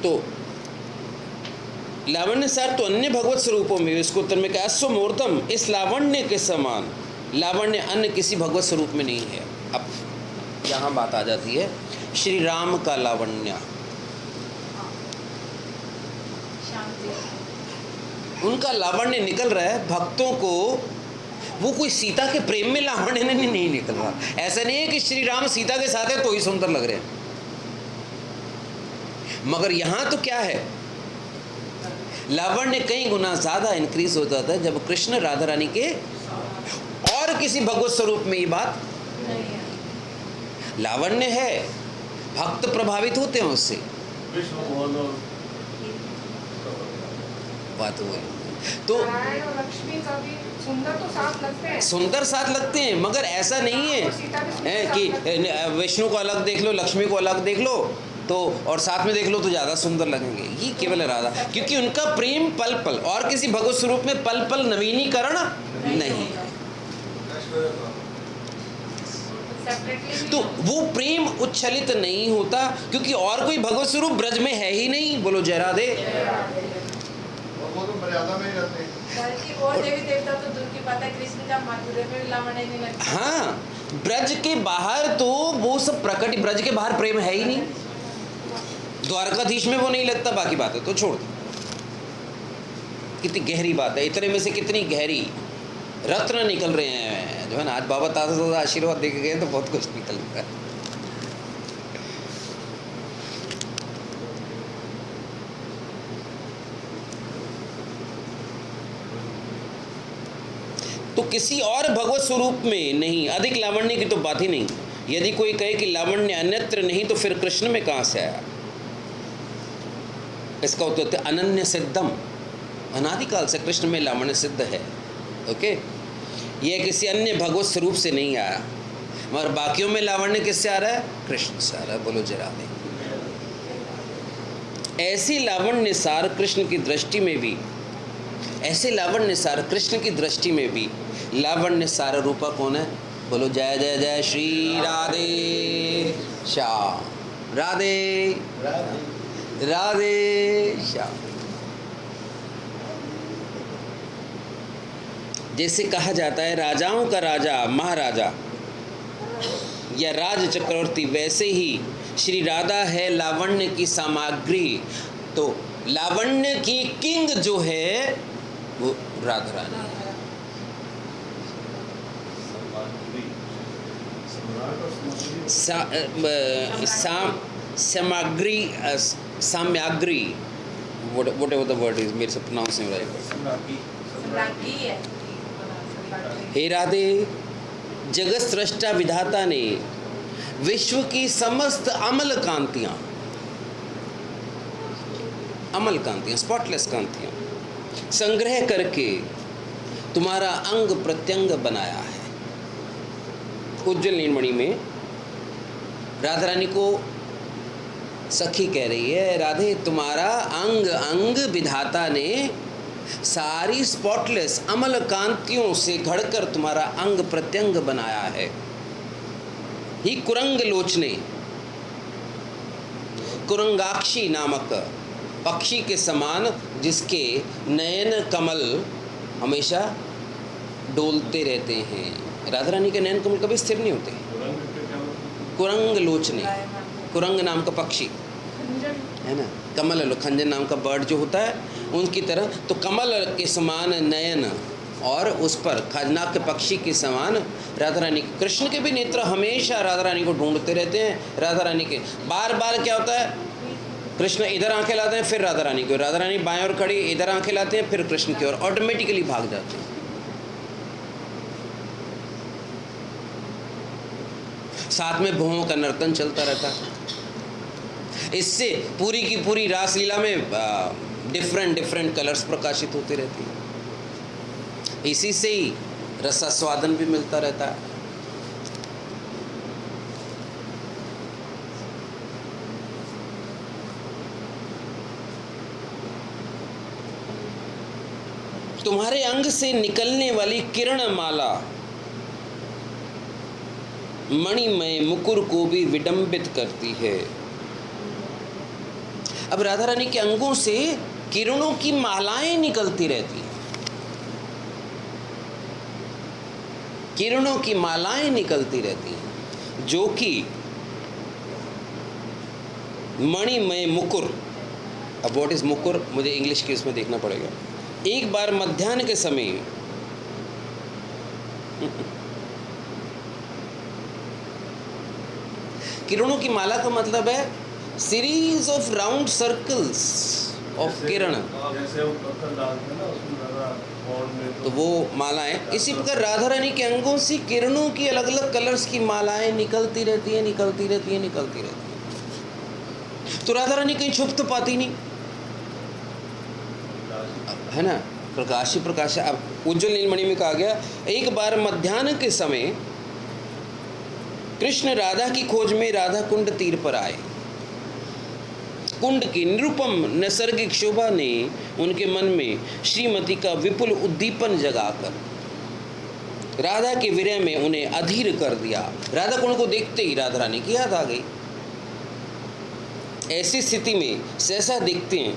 तो लावण्य सार तो अन्य भगवत स्वरूपों में, इसको उत्तर में कहा स्वमूर्तम, इस लावण्य के समान लावण्य अन्य किसी भगवत स्वरूप में नहीं है। अब यहाँ बात आ जाती है श्री राम का लावण्य, उनका लावण्य निकल रहा है भक्तों को, वो कोई सीता के प्रेम में लावण्य नहीं निकल रहा। ऐसा नहीं है कि श्री राम सीता के साथ है तो ही सुंदर लग रहे हैं, मगर यहां तो क्या है, लावण्य कई गुना ज्यादा इंक्रीज हो जाता है जब कृष्ण राधा रानी के और किसी भगवत स्वरूप में ये बात लावण्य है, भक्त प्रभावित होते हैं उससे, बात हुई। तो नारायण और लक्ष्मी का भी सुंदर तो साथ लगते हैं, सुंदर साथ लगते हैं, मगर ऐसा नहीं है कि विष्णु को अलग देख लो, लक्ष्मी को अलग देख लो तो और साथ में देख लो तो ज़्यादा सुंदर लगेंगे। ये केवल राधा, क्योंकि उनका प्रेम पल पल, और किसी भगवत स्वरूप में पल पल नवीनीकरण नहीं है। तो वो प्रेम उच्छलित नहीं होता, क्योंकि और कोई भगवत स्वरूप ब्रज में है ही नहीं। बोलो जय राधे। वो तो मर्यादा में ही रहते हैं। बल्कि और देवी देवता तो दूर की बात है, कृष्ण का माधुर्य में लावण्य नहीं लगता। हाँ, ब्रज के बाहर तो वो सब प्रकट, ब्रज के बाहर प्रेम है ही नहीं, द्वारकाधीश में वो नहीं लगता, बाकी बात है तो छोड़ दो। कितनी गहरी बात है, इतने में से कितनी गहरी रत्न निकल रहे हैं जो है ना। आज बाबा ताजा आशीर्वाद देके गए तो बहुत कुछ निकल रहा है। तो किसी और भगवत स्वरूप में नहीं, अधिक लावण्य की तो बात ही नहीं। यदि कोई कहे कि लावण्य अन्यत्र नहीं तो फिर कृष्ण में कहां से आया? इसका उत्तर अनन्य सिद्धम, अनादिकाल से कृष्ण में लावण्य सिद्ध है। ओके, यह किसी अन्य भगवत स्वरूप से नहीं आया, मगर बाकियों में लावण्य किससे आ रहा है? कृष्ण से आ रहा है। बोलो जरा दे। ऐसी लावण्य सार कृष्ण की दृष्टि में भी, ऐसे लावण्य सार कृष्ण की दृष्टि में भी लावण्य सार रूपा कौन है? बोलो जय जय जय श्री राधे श्याम, राधे राधे श्याम। जैसे कहा जाता है राजाओं का राजा महाराजा या राज चक्रवर्ती, वैसे ही श्री राधा है लावण्य की सामग्री। तो लावण्य की किंग जो है वो राधा रानी है। सामग्री साम्याग्री, whatever the word is, मेरे से pronounce नहीं हो रहा है। हे राधे, जगत सृष्टा विधाता ने विश्व की समस्त अमल कांतियां स्पॉटलेस कांतियां संग्रह करके तुम्हारा अंग प्रत्यंग बनाया है। उज्जवल नीलमणि में राधा रानी को सखी कह रही है, राधे तुम्हारा अंग अंग विधाता ने सारी स्पॉटलेस अमल कांतियों से घड़कर तुम्हारा अंग प्रत्यंग बनाया है। ही कुरंग लोचने, कुरंगाक्षी नामक पक्षी के समान जिसके नयन कमल हमेशा डोलते रहते हैं। राधा रानी के नयन कमल कभी स्थिर नहीं होते। कुरंग लोचने, कुरंग नाम का पक्षी है ना, कमल खंजन नाम का बर्ड जो होता है उनकी तरह, तो कमल के समान नयन और उस पर खजनाक के पक्षी के समान राधा रानी। कृष्ण के भी नेत्र हमेशा राधा रानी को ढूंढते रहते हैं। राधा रानी के बार बार क्या होता है, कृष्ण इधर आंखें लाते हैं फिर राधा रानी की ओर, राधा रानी बाएं ओर खड़ी इधर आंखें लाते हैं फिर कृष्ण की ओर, ऑटोमेटिकली भाग जाते हैं। साथ में भुवों का नर्तन चलता रहता है। इससे पूरी की पूरी रासलीला में डिफरेंट कलर्स प्रकाशित होते रहते हैं। इसी से ही रसास्वादन भी मिलता रहता है। तुम्हारे अंग से निकलने वाली किरण माला मणिमय मुकुर को भी विडंबित करती है। अब राधा रानी के अंगों से किरणों की मालाएं निकलती रहती हैं, किरणों की मालाएं निकलती रहती हैं, जो कि मणिमय मुकुर। अब व्हाट इज मुकुर, मुझे इंग्लिश के इसमें देखना पड़ेगा। एक बार मध्याह्न के समय किरणों की माला का मतलब है series of round circles of किरण, तो वो मालाएं। इसी प्रकार राधा रानी के अंगों से किरणों की अलग अलग कलर्स की मालाएं निकलती रहती हैं। तो राधा रानी कहीं छुप तो पाती नहीं है ना, प्रकाश ही प्रकाश है। अब उज्जवल नीलमणि में कहा गया, एक बार मध्याह्न के समय कृष्ण राधा की खोज में राधा कुंड तीर पर आए। कुंड की निरुपम नैसर्गिक शोभा ने उनके मन में श्रीमती का विपुल उद्दीपन जगाकर राधा के विरह में उन्हें अधीर कर दिया। राधा कुंड को देखते ही राधा रानी की याद आ गई। ऐसी स्थिति में सहसा देखते हैं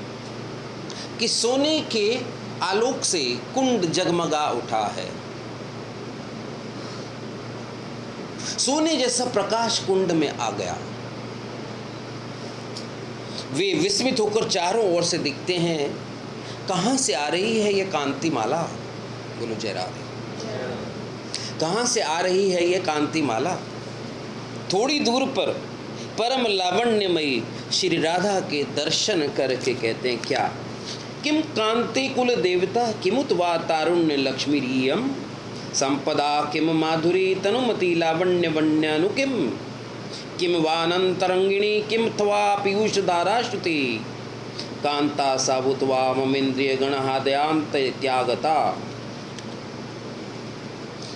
कि सोने के आलोक से कुंड जगमगा उठा है। सोने जैसा प्रकाश कुंड में आ गया। वे विस्मित होकर चारों ओर से दिखते हैं, कहां से आ रही है ये कांति माला। बोलो जय राधे। कहां से आ रही है ये कांति माला। थोड़ी दूर पर परम लावण्यमयी श्री राधा के दर्शन करके कहते हैं, क्या किम कांति कुल देवता किमुत वा तारुण्य लक्ष्मी रियम संपदा किम माधुरी तनुमति लावण्य वन्यानु किम वानंतरंगिणी किम थवा पीयूष धाराश्रुति कांता साभूतवा ममेन्द्रिय गणहादयांत त्यागता।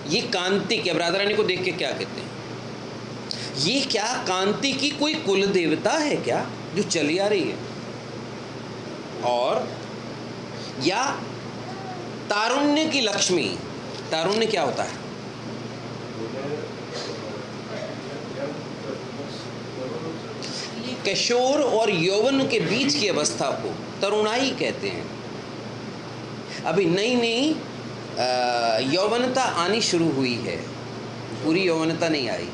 ये कांति क्या, राधा रानी को देख के क्या कहते हैं, ये क्या कांति की कोई कुल देवता है क्या जो चली आ रही है, और या तारुण्य की लक्ष्मी। तारुण्य क्या होता है, किशोर और यौवन के बीच की अवस्था को तरुणाई कहते हैं। अभी नई नई यौवनता आनी शुरू हुई है, पूरी यौवनता नहीं आई।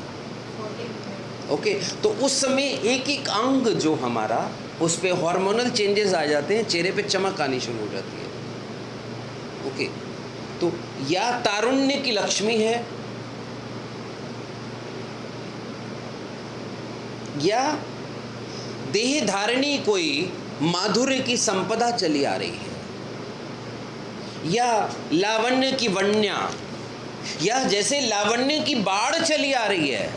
ओके, तो उस समय एक एक अंग जो हमारा, उस पे हार्मोनल चेंजेस आ जाते हैं, चेहरे पे चमक आनी शुरू हो जाती है। ओके, तो या तारुण्य की लक्ष्मी है, या देह धारणी कोई माधुर्य की संपदा चली आ रही है, या लावण्य की वन्या, या जैसे लावण्य की बाढ़ चली आ रही है।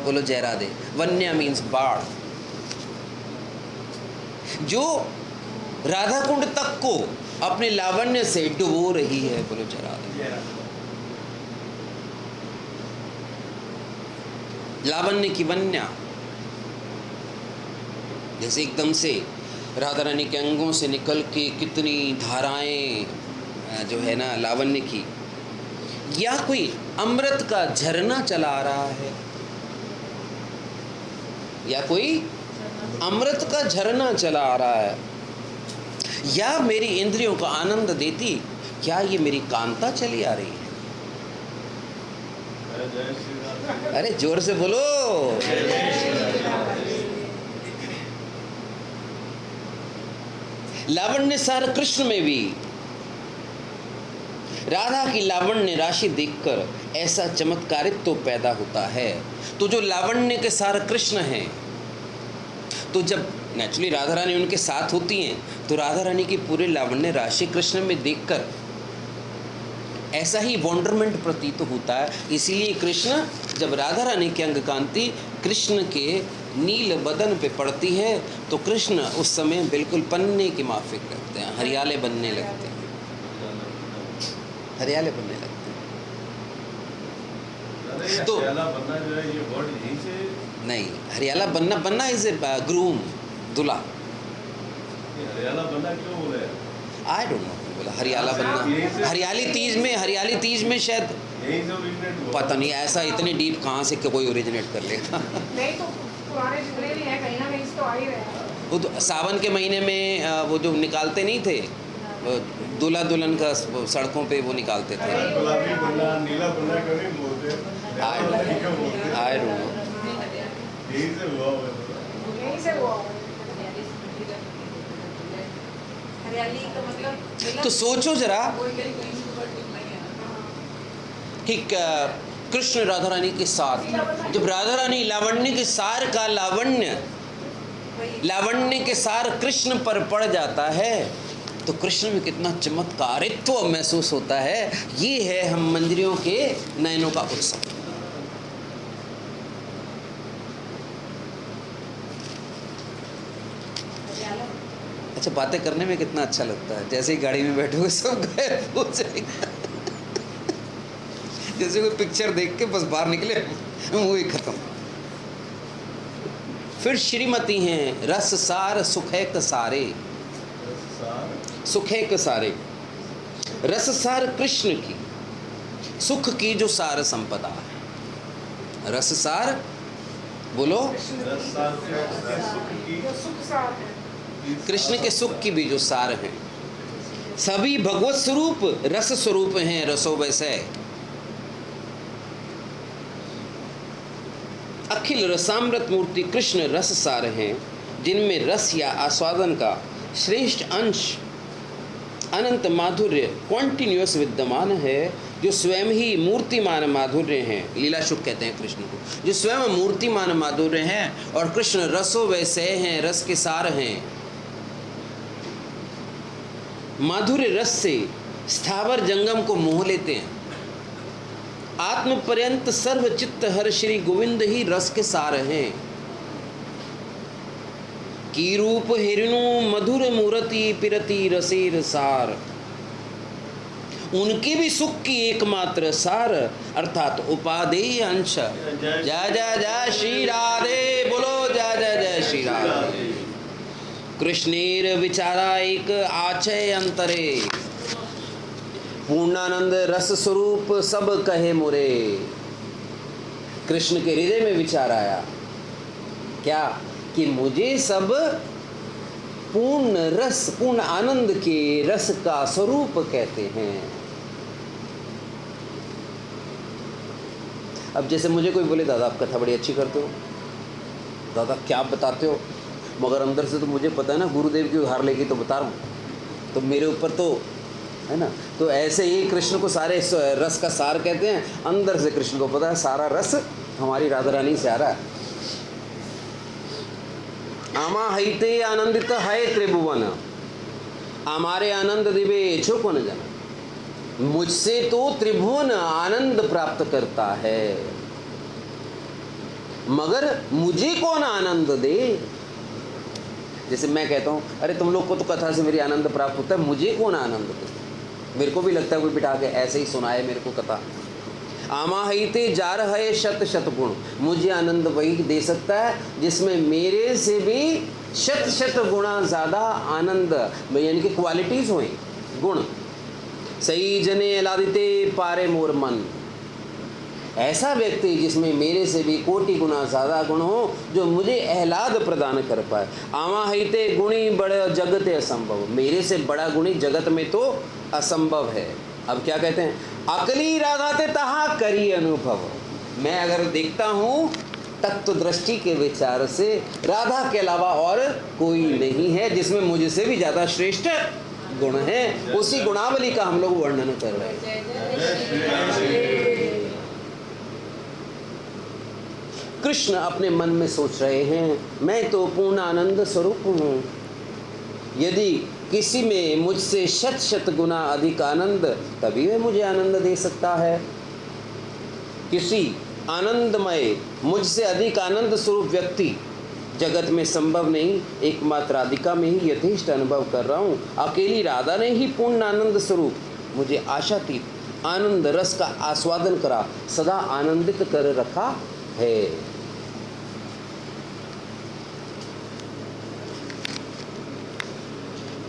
बोलो जय राधे। वन्या मीन्स बाढ़, जो राधा कुंड तक को अपने लावण्य से डुबो रही है। बोलो जय राधे। लावण्य की वन्या, जैसे एकदम से राधा रानी के अंगों से निकल के कितनी धाराएं जो है ना लावण्य की, या कोई अमृत का झरना चला आ रहा है, या कोई अमृत का झरना चला आ रहा है, या मेरी इंद्रियों को आनंद देती, क्या ये मेरी कांता चली आ रही है? अरे जोर से बोलो। लावण्य सार कृष्ण में भी राधा की लावण्य राशि देखकर ऐसा चमत्कारित्व तो पैदा होता है। तो जो लावण्य के सार कृष्ण हैं, तो जब नेचुरली राधा रानी उनके साथ होती हैं, तो राधा रानी की पूरे लावण्य राशि कृष्ण में देखकर ऐसा ही वॉन्डरमेंट प्रतीत होता है। इसीलिए कृष्ण, जब राधा रानी की अंग कांति कृष्ण के नील बदन पे पड़ती है, तो कृष्ण उस समय बिल्कुल पन्ने की माफिक लगते हैं, हरियाले बनने लगते हैं, हरियाले बनने लगते हैं। तो बनना जो है ये वर्ड यहीं से नहीं, हरियाला बनना इज ए ग्रूम, दूल्हा। हरियाला बनना क्यों बोले? आई डोंट नो, बोला हरियाला बनना। हरियाली तीज में शायद, यहीं से ओरिजिनेट हुआ। पता नहीं, ऐसा इतने डीप कहाँ से कोई ओरिजिनेट कर लेगा। नहीं तो पुराने जितने भी हैं कहीं ना कहीं से तो आ ही रहे हैं। वो तो सावन के महीने में वो जो निकालते नहीं थे, दूल्हा दुल्हन का सड़कों पे वो निकालते थे। गुलाबी बनना, नीला बनना क्यों नहीं बोलते? I don't know. यहीं से हुआ होगा। यहीं से हुआ होगा। हरियाली का मतलब तो सोचो जरा कि कृष्ण राधा रानी के साथ, जब राधा रानी लावण्य के सार का लावण्य के सार कृष्ण पर पड़ जाता है, तो कृष्ण में कितना चमत्कारित्व महसूस होता है। ये है हम मंदिरों के नयनों का उत्सव। अच्छा, बातें करने में कितना अच्छा लगता है। जैसे ही गाड़ी में बैठोगे सब गायब हो जाएगा। जैसे कोई पिक्चर देख के बस बाहर निकले, मूवी खत्म। फिर श्रीमती हैं रस सार सुखे कसारे। सुखे कसारे, रस सार कृष्ण की, सुख की जो सार संपदा है। रस सार बोलो, कृष्ण के सुख की भी जो सार हैं। सभी भगवत स्वरूप रस स्वरूप हैं, रसो वैसे। अखिल रसामृत मूर्ति कृष्ण रस सार हैं, जिनमें रस या आस्वादन का श्रेष्ठ अंश अनंत माधुर्य कॉन्टिन्यूअस विद्यमान है, जो स्वयं ही मूर्तिमान माधुर्य हैं। लीला शुक कहते हैं कृष्ण को, जो स्वयं मूर्तिमान माधुर्य हैं, और कृष्ण रसो वैसे हैं, रस के सार हैं। माधुर्य रस से स्थावर जंगम को मोह लेते हैं। आत्म पर्यंत सर्व चित्त हर श्री गोविंद ही रस के सार हैं। की रूप हिरणु मधुर मूर्ति पिरति रसेर सार। उनके भी सुख की एकमात्र सार अर्थात उपादेय अंश। जय जय जय श्री राधे, बोलो जय जय जय श्री राधे। कृष्णेर विचारा एक आचय अंतरे, पूर्णानंद रस स्वरूप सब कहे मुरे। कृष्ण के हृदय में विचार आया क्या, कि मुझे सब पूर्ण रस, पूर्ण आनंद के रस का स्वरूप कहते हैं। अब जैसे मुझे कोई बोले दादा आप कथा बड़ी अच्छी करते हो, दादा क्या बताते हो, मगर अंदर से तो मुझे पता है ना गुरुदेव की उधार लेके तो बता रहा हूँ, तो मेरे ऊपर तो है ना। तो ऐसे ही कृष्ण को सारे रस का सार कहते हैं। अंदर से कृष्ण को पता है सारा रस हमारी राधा रानी से आ रहा है। आमा हईते आनंदित है त्रिभुवन, हमारे आनंद दिवे इच्छुक न जन। मुझसे तो त्रिभुवन आनंद प्राप्त करता है, मगर मुझे कौन आनंद दे। जैसे मैं कहता हूँ अरे तुम लोग को तो कथा से मेरी आनंद प्राप्त होता है, मुझे कौन आनंद दे। मेरे को भी लगता है कोई बिठा के ऐसे ही सुनाए मेरे को कथा। आमा हईते जार है शत शत गुण, मुझे आनंद वही दे सकता है जिसमें मेरे से भी शत शत गुणा ज़्यादा आनंद, यानी कि क्वालिटीज़ हुई, गुण। सही जने लादिते पारे मोर मन, ऐसा व्यक्ति जिसमें मेरे से भी कोटि गुना ज़्यादा गुण हो, जो मुझे आह्लाद प्रदान कर पाए। आमा हईते गुणी बड़ा जगत असंभव, मेरे से बड़ा गुणी जगत में तो असंभव है। अब क्या कहते हैं, अकली राधा ते तहा करी अनुभव। मैं अगर देखता हूँ तत्व दृष्टि के विचार से राधा के अलावा और कोई नहीं है जिसमें मुझसे भी ज़्यादा श्रेष्ठ गुण है। उसी गुणावली का हम लोग वर्णन कर रहे हैं। कृष्ण अपने मन में सोच रहे हैं मैं तो पूर्ण आनंद स्वरूप हूँ, यदि किसी में मुझसे शत शत गुना अधिक आनंद, तभी वह मुझे आनंद दे सकता है। किसी आनंदमय मुझसे अधिक आनंद स्वरूप व्यक्ति जगत में संभव नहीं, एकमात्र राधिका में ही यथेष्ट अनुभव कर रहा हूँ। अकेली राधा ने ही पूर्ण आनंद स्वरूप मुझे आशातीत आनंद रस का आस्वादन करा, सदा आनंदित कर रखा है।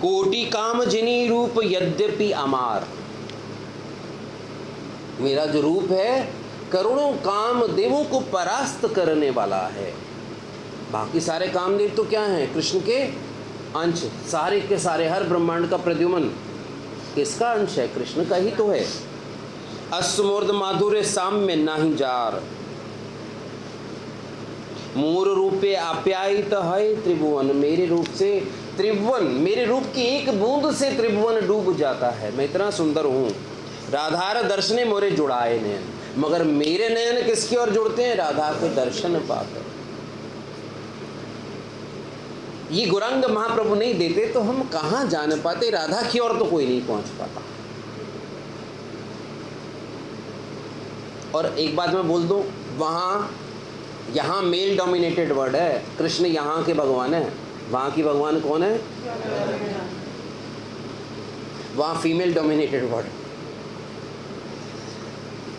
कोटि काम जिनी रूप यद्यपि अमार, मेरा जो रूप है करोड़ों काम देवों को परास्त करने वाला है। बाकी सारे कामदेव तो क्या हैं, कृष्ण के अंश, सारे के सारे, हर ब्रह्मांड का प्रद्युमन किसका अंश है, कृष्ण का ही तो है। अस्मूर्ध माधुर्य साम्य नाही जार, मूर रूपे आप्यायित है त्रिभुवन, मेरे रूप से त्रिभुवन, मेरे रूप की एक बूंद से त्रिभुवन डूब जाता है। मैं इतना सुंदर हूँ। राधार दर्शने मोरे जुड़ाए नयन, मगर मेरे नयन किसकी ओर जुड़ते हैं, राधा के दर्शन पाकर। ये गुरंग महाप्रभु नहीं देते तो हम कहाँ जान पाते, राधा की ओर तो कोई नहीं पहुंच पाता। और एक बात मैं बोल दूं, वहाँ यहाँ मेल डोमिनेटेड वर्ड है, कृष्ण यहाँ के भगवान है, वहाँ की भगवान कौन है, वहाँ फीमेल डोमिनेटेड वर्ड।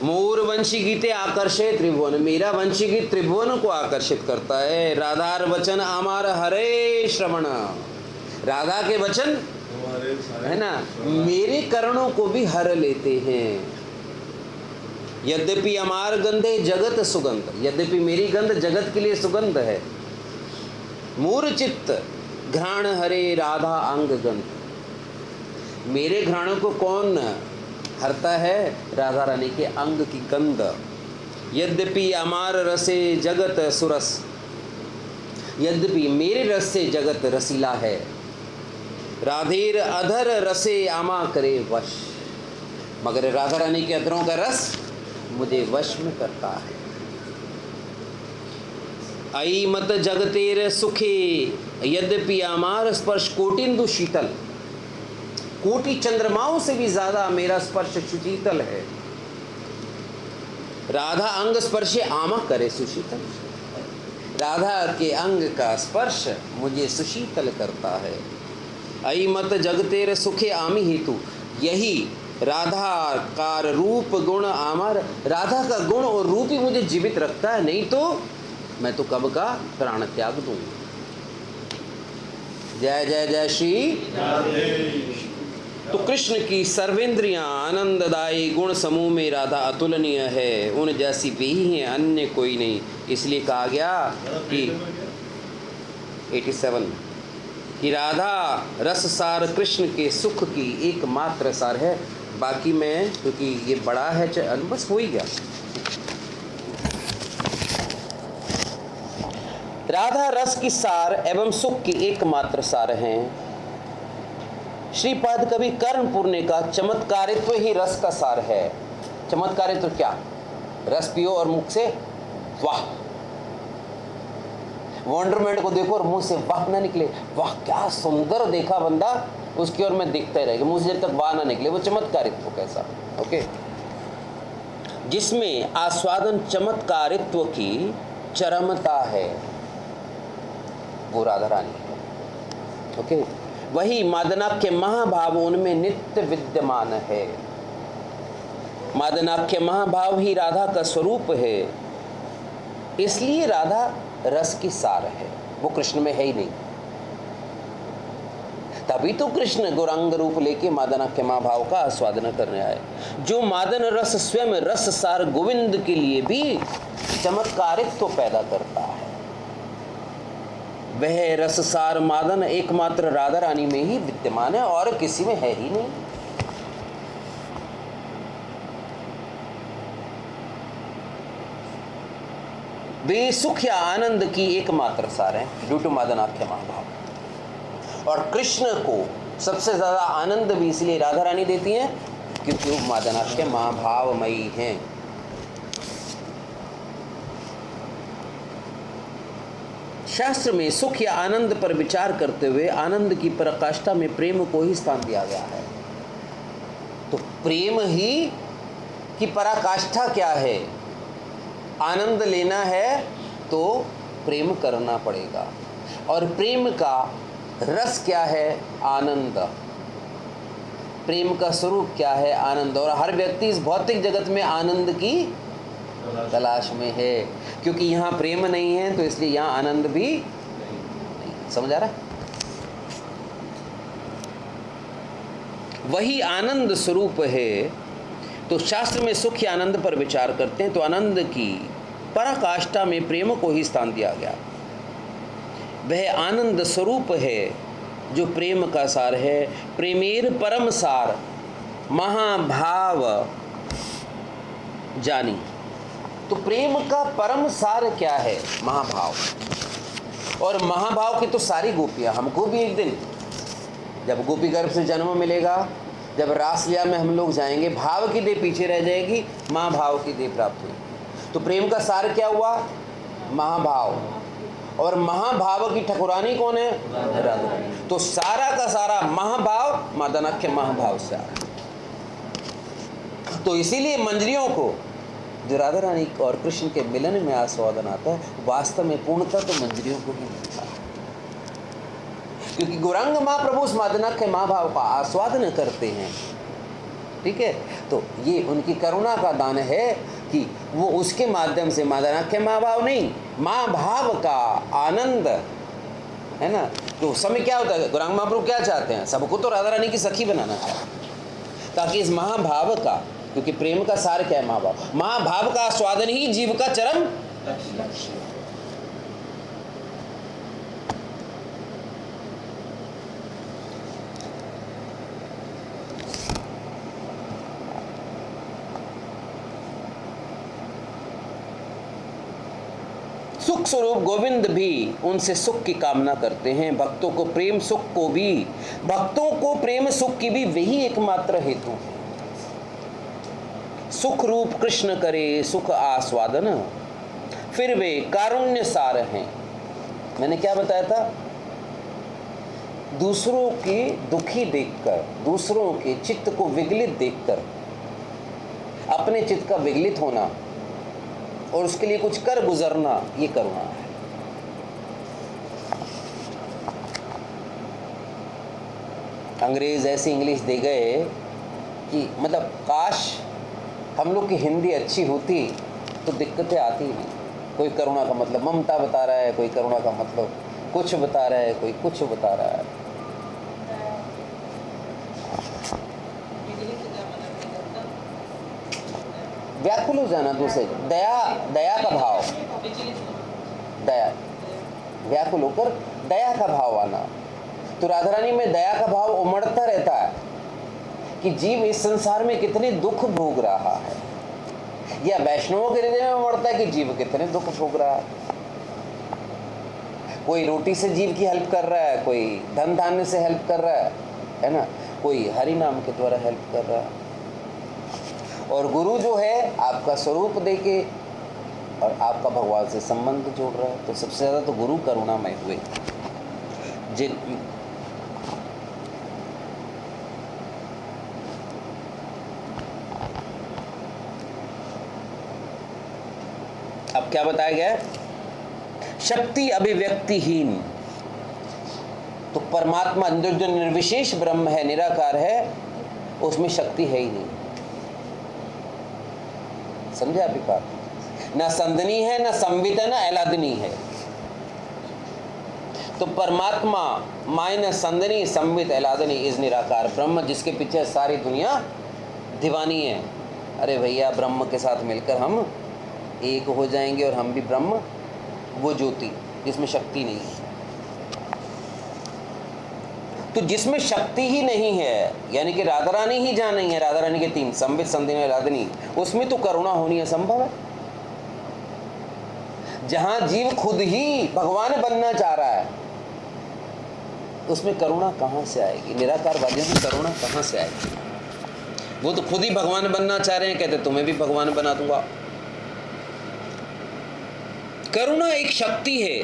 मोर वंशी गीते आकर्षे त्रिभुवन, मेरा वंशी गीत त्रिभुवन को आकर्षित करता है। राधार वचन आमार हरे श्रवण, राधा के वचन है ना मेरे करणों को भी हर लेते हैं। यद्यपि अमार गंधे जगत सुगंध, यद्यपि मेरी गंध जगत के लिए सुगंध है। मूर चित्त घ्राण हरे राधा अंग गंध, मेरे घ्राणों को कौन हरता है, राधा रानी के अंग की गंध। यद्यपि अमार रसे जगत सुरस, यद्यपि मेरे रस से जगत रसीला है। राधेर अधर रसे आमा करे वश, मगर राधा रानी के अधरों का रस मुझे वश में करता है। आई मत जगतेर सुखे, यद्यपि आमार स्पर्श कोटिंदु शीतल, कोटि चंद्रमाओं से भी ज्यादा मेरा स्पर्श सुशीतल है। राधा अंग स्पर्शे आमा करे सुशीतल, राधा के अंग का स्पर्श मुझे सुशीतल करता है। आई मत जगतेर सुखे आमी हेतु, यही राधा का रूप गुण आमर, राधा का गुण और रूप ही मुझे जीवित रखता है, नहीं तो मैं तो कब का प्राण त्याग दूं। जय जय जय श्री। तो कृष्ण की सर्वेंद्रियां आनंददायी गुण समूह में राधा अतुलनीय है, उन जैसी भी ही है, अन्य कोई नहीं। इसलिए कहा गया कि 87 कि राधा रस सार कृष्ण के सुख की एकमात्र सार है। बाकी में क्योंकि ये बड़ा है बस हो ही गया। राधा रस की सार एवं सुख की एकमात्र सार हैं। श्रीपाद कवि कर्णपुर ने कहा चमत्कारित्व ही रस का सार है। चमत्कारित्व क्या? रस पियो और मुख से वाह, वंडरमेंट को देखो और मुंह से वाह ना निकले, वाह क्या सुंदर देखा बंदा, उसकी ओर में दिखता ही रहेगा, मुंह से जब तक वाह ना निकले, वो चमत्कारित्व कैसा? ओके, जिसमें आस्वादन चमत्कारित्व की चरमता है वो राधा रानी है। ओके, वही मादनाख्य महाभाव उनमें नित्य विद्यमान है। मादनाख्य महाभाव ही राधा का स्वरूप है, इसलिए राधा रस की सार है, वो कृष्ण में है ही नहीं। तभी तो कृष्ण गौरांग रूप लेके मादनाख्य महाभाव का आस्वादन करने आए। जो मादन रस स्वयं रस सार गोविंद के लिए भी चमत्कारित्व पैदा करता है, वह रस सार मादन एकमात्र राधा रानी में ही विद्यमान है और किसी में है ही नहीं। वे सुख या आनंद की एकमात्र सार है ड्यू टू मादनाख्य महाभाव। और कृष्ण को सबसे ज्यादा आनंद भी इसलिए राधा रानी देती हैं क्योंकि वो मादनाख्य महाभावमयी हैं। शास्त्र में सुख या आनंद पर विचार करते हुए आनंद की पराकाष्ठा में प्रेम को ही स्थान दिया गया है। तो प्रेम ही की पराकाष्ठा क्या है? आनंद लेना है तो प्रेम करना पड़ेगा, और प्रेम का रस क्या है? आनंद। प्रेम का स्वरूप क्या है? आनंद। और हर व्यक्ति इस भौतिक जगत में आनंद की तलाश में है, क्योंकि यहाँ प्रेम नहीं है तो इसलिए यहाँ आनंद भी नहीं। समझ आ रहा है? वही आनंद स्वरूप है। तो शास्त्र में सुख या आनंद पर विचार करते हैं तो आनंद की पराकाष्ठा में प्रेम को ही स्थान दिया गया। वह आनंद स्वरूप है जो प्रेम का सार है। प्रेमेर परम सार महाभाव जानी। तो प्रेम का परम सार क्या है? महाभाव। और महाभाव की तो सारी गोपियां, हमको भी एक दिन जब गोपी गर्भ से जन्म मिलेगा, जब रासलीला में हम लोग जाएंगे, भाव की देह पीछे रह जाएगी, महाभाव की देह प्राप्त हुई। तो प्रेम का सार क्या हुआ? महाभाव। और महाभाव की ठकुरानी कौन है? राधा। तो सारा का सारा महाभाव मादनाख्य महाभाव से आ रहा है। तो इसीलिए मंजरियों को जो राधा रानी और कृष्ण के मिलन में आस्वादन आता है, वास्तव में पूर्णतः तो मंजरियों को ही मिलता है, क्योंकि गौरांग महाप्रभु उस मादनाख्य महाभाव का आस्वादन करते हैं। ठीक है, तो ये उनकी करुणा का दान है कि वो उसके माध्यम से मादनाख्य महाभाव नहीं, महाभाव का आनंद है ना। तो उस समय क्या होता है? गौरांग महाप्रभु क्या चाहते हैं? सबको तो राधा रानी की सखी बनाना चाहते हैं, ताकि इस महाभाव का, क्योंकि प्रेम का सार क्या है? महाभाव। महाभाव का आस्वादन ही जीव का चरम लक्ष्य। सुख स्वरूप गोविंद भी उनसे सुख की कामना करते हैं। भक्तों को प्रेम सुख को भी, भक्तों को प्रेम सुख की भी वही एकमात्र हेतु है। सुख रूप कृष्ण करे सुख आस्वादन, फिर वे कारुण्य सार हैं। मैंने क्या बताया था? दूसरों के दुखी देखकर, दूसरों के चित्त को विगलित देखकर अपने चित्त का विगलित होना और उसके लिए कुछ कर गुजरना, ये करुणा है। अंग्रेज ऐसी इंग्लिश दे गए कि मतलब काश हम लोग की हिंदी अच्छी होती तो दिक्कतें आती ही नहीं। कोई करुणा का मतलब ममता बता रहा है, कोई करुणा का मतलब कुछ बता रहा है, कोई कुछ बता रहा है। व्याकुल हो जाना दूसरे, दया, दया का भाव, दया। व्याकुल होकर दया का भाव आना। तो राधा रानी में दया का भाव उमड़ता रहता है कि जीव इस संसार में कितने दुख भोग रहा है, या वैष्णवों के हृदय में उमड़ता है कि जीव कितने दुख भोग रहा है। कोई रोटी से जीव की हेल्प कर रहा है, कोई धन धान्य से हेल्प कर रहा है ना, कोई हरि नाम के द्वारा हेल्प कर रहा है। और गुरु जो है आपका स्वरूप देके और आपका भगवान से संबंध जोड़ रहा है। तो सबसे ज़्यादा तो गुरु करुणामय हुए। जिन अब क्या बताया गया? शक्ति अभिव्यक्तिहीन। तो परमात्मा जो निर्विशेष ब्रह्म है, निराकार है, उसमें शक्ति है ही नहीं। समझे आपकी बात? ना संदनी है, ना संवित है, ना एलादनी है। तो परमात्मा माइनस संदनी संवित एलादनी इज निराकार ब्रह्म, जिसके पीछे सारी दुनिया दीवानी है। अरे भैया, ब्रह्म के साथ मिलकर हम एक हो जाएंगे और हम भी ब्रह्म, वो ज्योति जिसमें शक्ति नहीं है। तो जिसमें शक्ति ही नहीं है, यानी कि राधा रानी ही जहाँ नहीं है, राधा रानी के तीन संवित संदिनी एलादनी, उसमें तो करुणा होनी असंभव है। जहां जीव खुद ही भगवान बनना चाह रहा है, उसमें करुणा कहां से आएगी? निराकार वादियों की करुणा कहां से आएगी? वो तो खुद ही भगवान बनना चाह रहे हैं, कहते तुम्हें भी भगवान बना दूंगा। करुणा एक शक्ति है।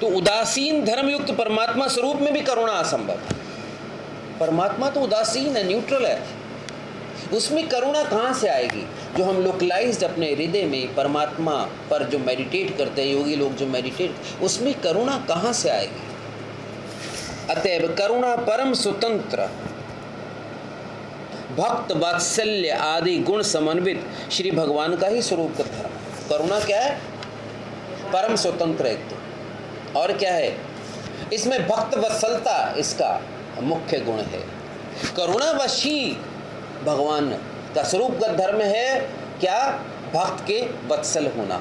तो उदासीन धर्मयुक्त परमात्मा स्वरूप में भी करुणा असंभव। परमात्मा तो उदासीन है, न्यूट्रल है, उसमें करुणा कहां से आएगी? जो हम लोकलाइज्ड अपने हृदय में परमात्मा पर जो मेडिटेट करते हैं, योगी लोग जो मेडिटेट, उसमें करुणा कहां से आएगी? अतएव करुणा परम स्वतंत्र भक्त वात्सल्य आदि गुण समन्वित श्री भगवान का ही स्वरूप का धर्म। करुणा क्या है? परम स्वतंत्र एक तो, और क्या है? इसमें भक्त वत्सलता इसका मुख्य गुण है। करुणावशी भगवान का स्वरूप का धर्म है क्या? भक्त के वत्सल होना।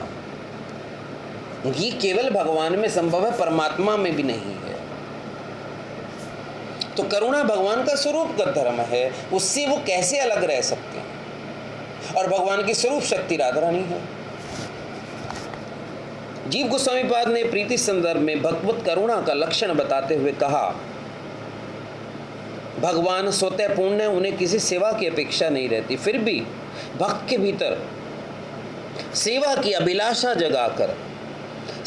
ये केवल भगवान में संभव है, परमात्मा में भी नहीं है। तो करुणा भगवान का स्वरूप का धर्म है, उससे वो कैसे अलग रह सकते हैं? और भगवान की स्वरूप शक्ति राधा रानी है। जीव गोस्वामी पाद ने प्रीति संदर्भ में भगवत करुणा का लक्षण बताते हुए कहा, भगवान स्वतः पूर्ण है, उन्हें किसी सेवा की अपेक्षा नहीं रहती, फिर भी भक्त के भीतर सेवा की अभिलाषा जगाकर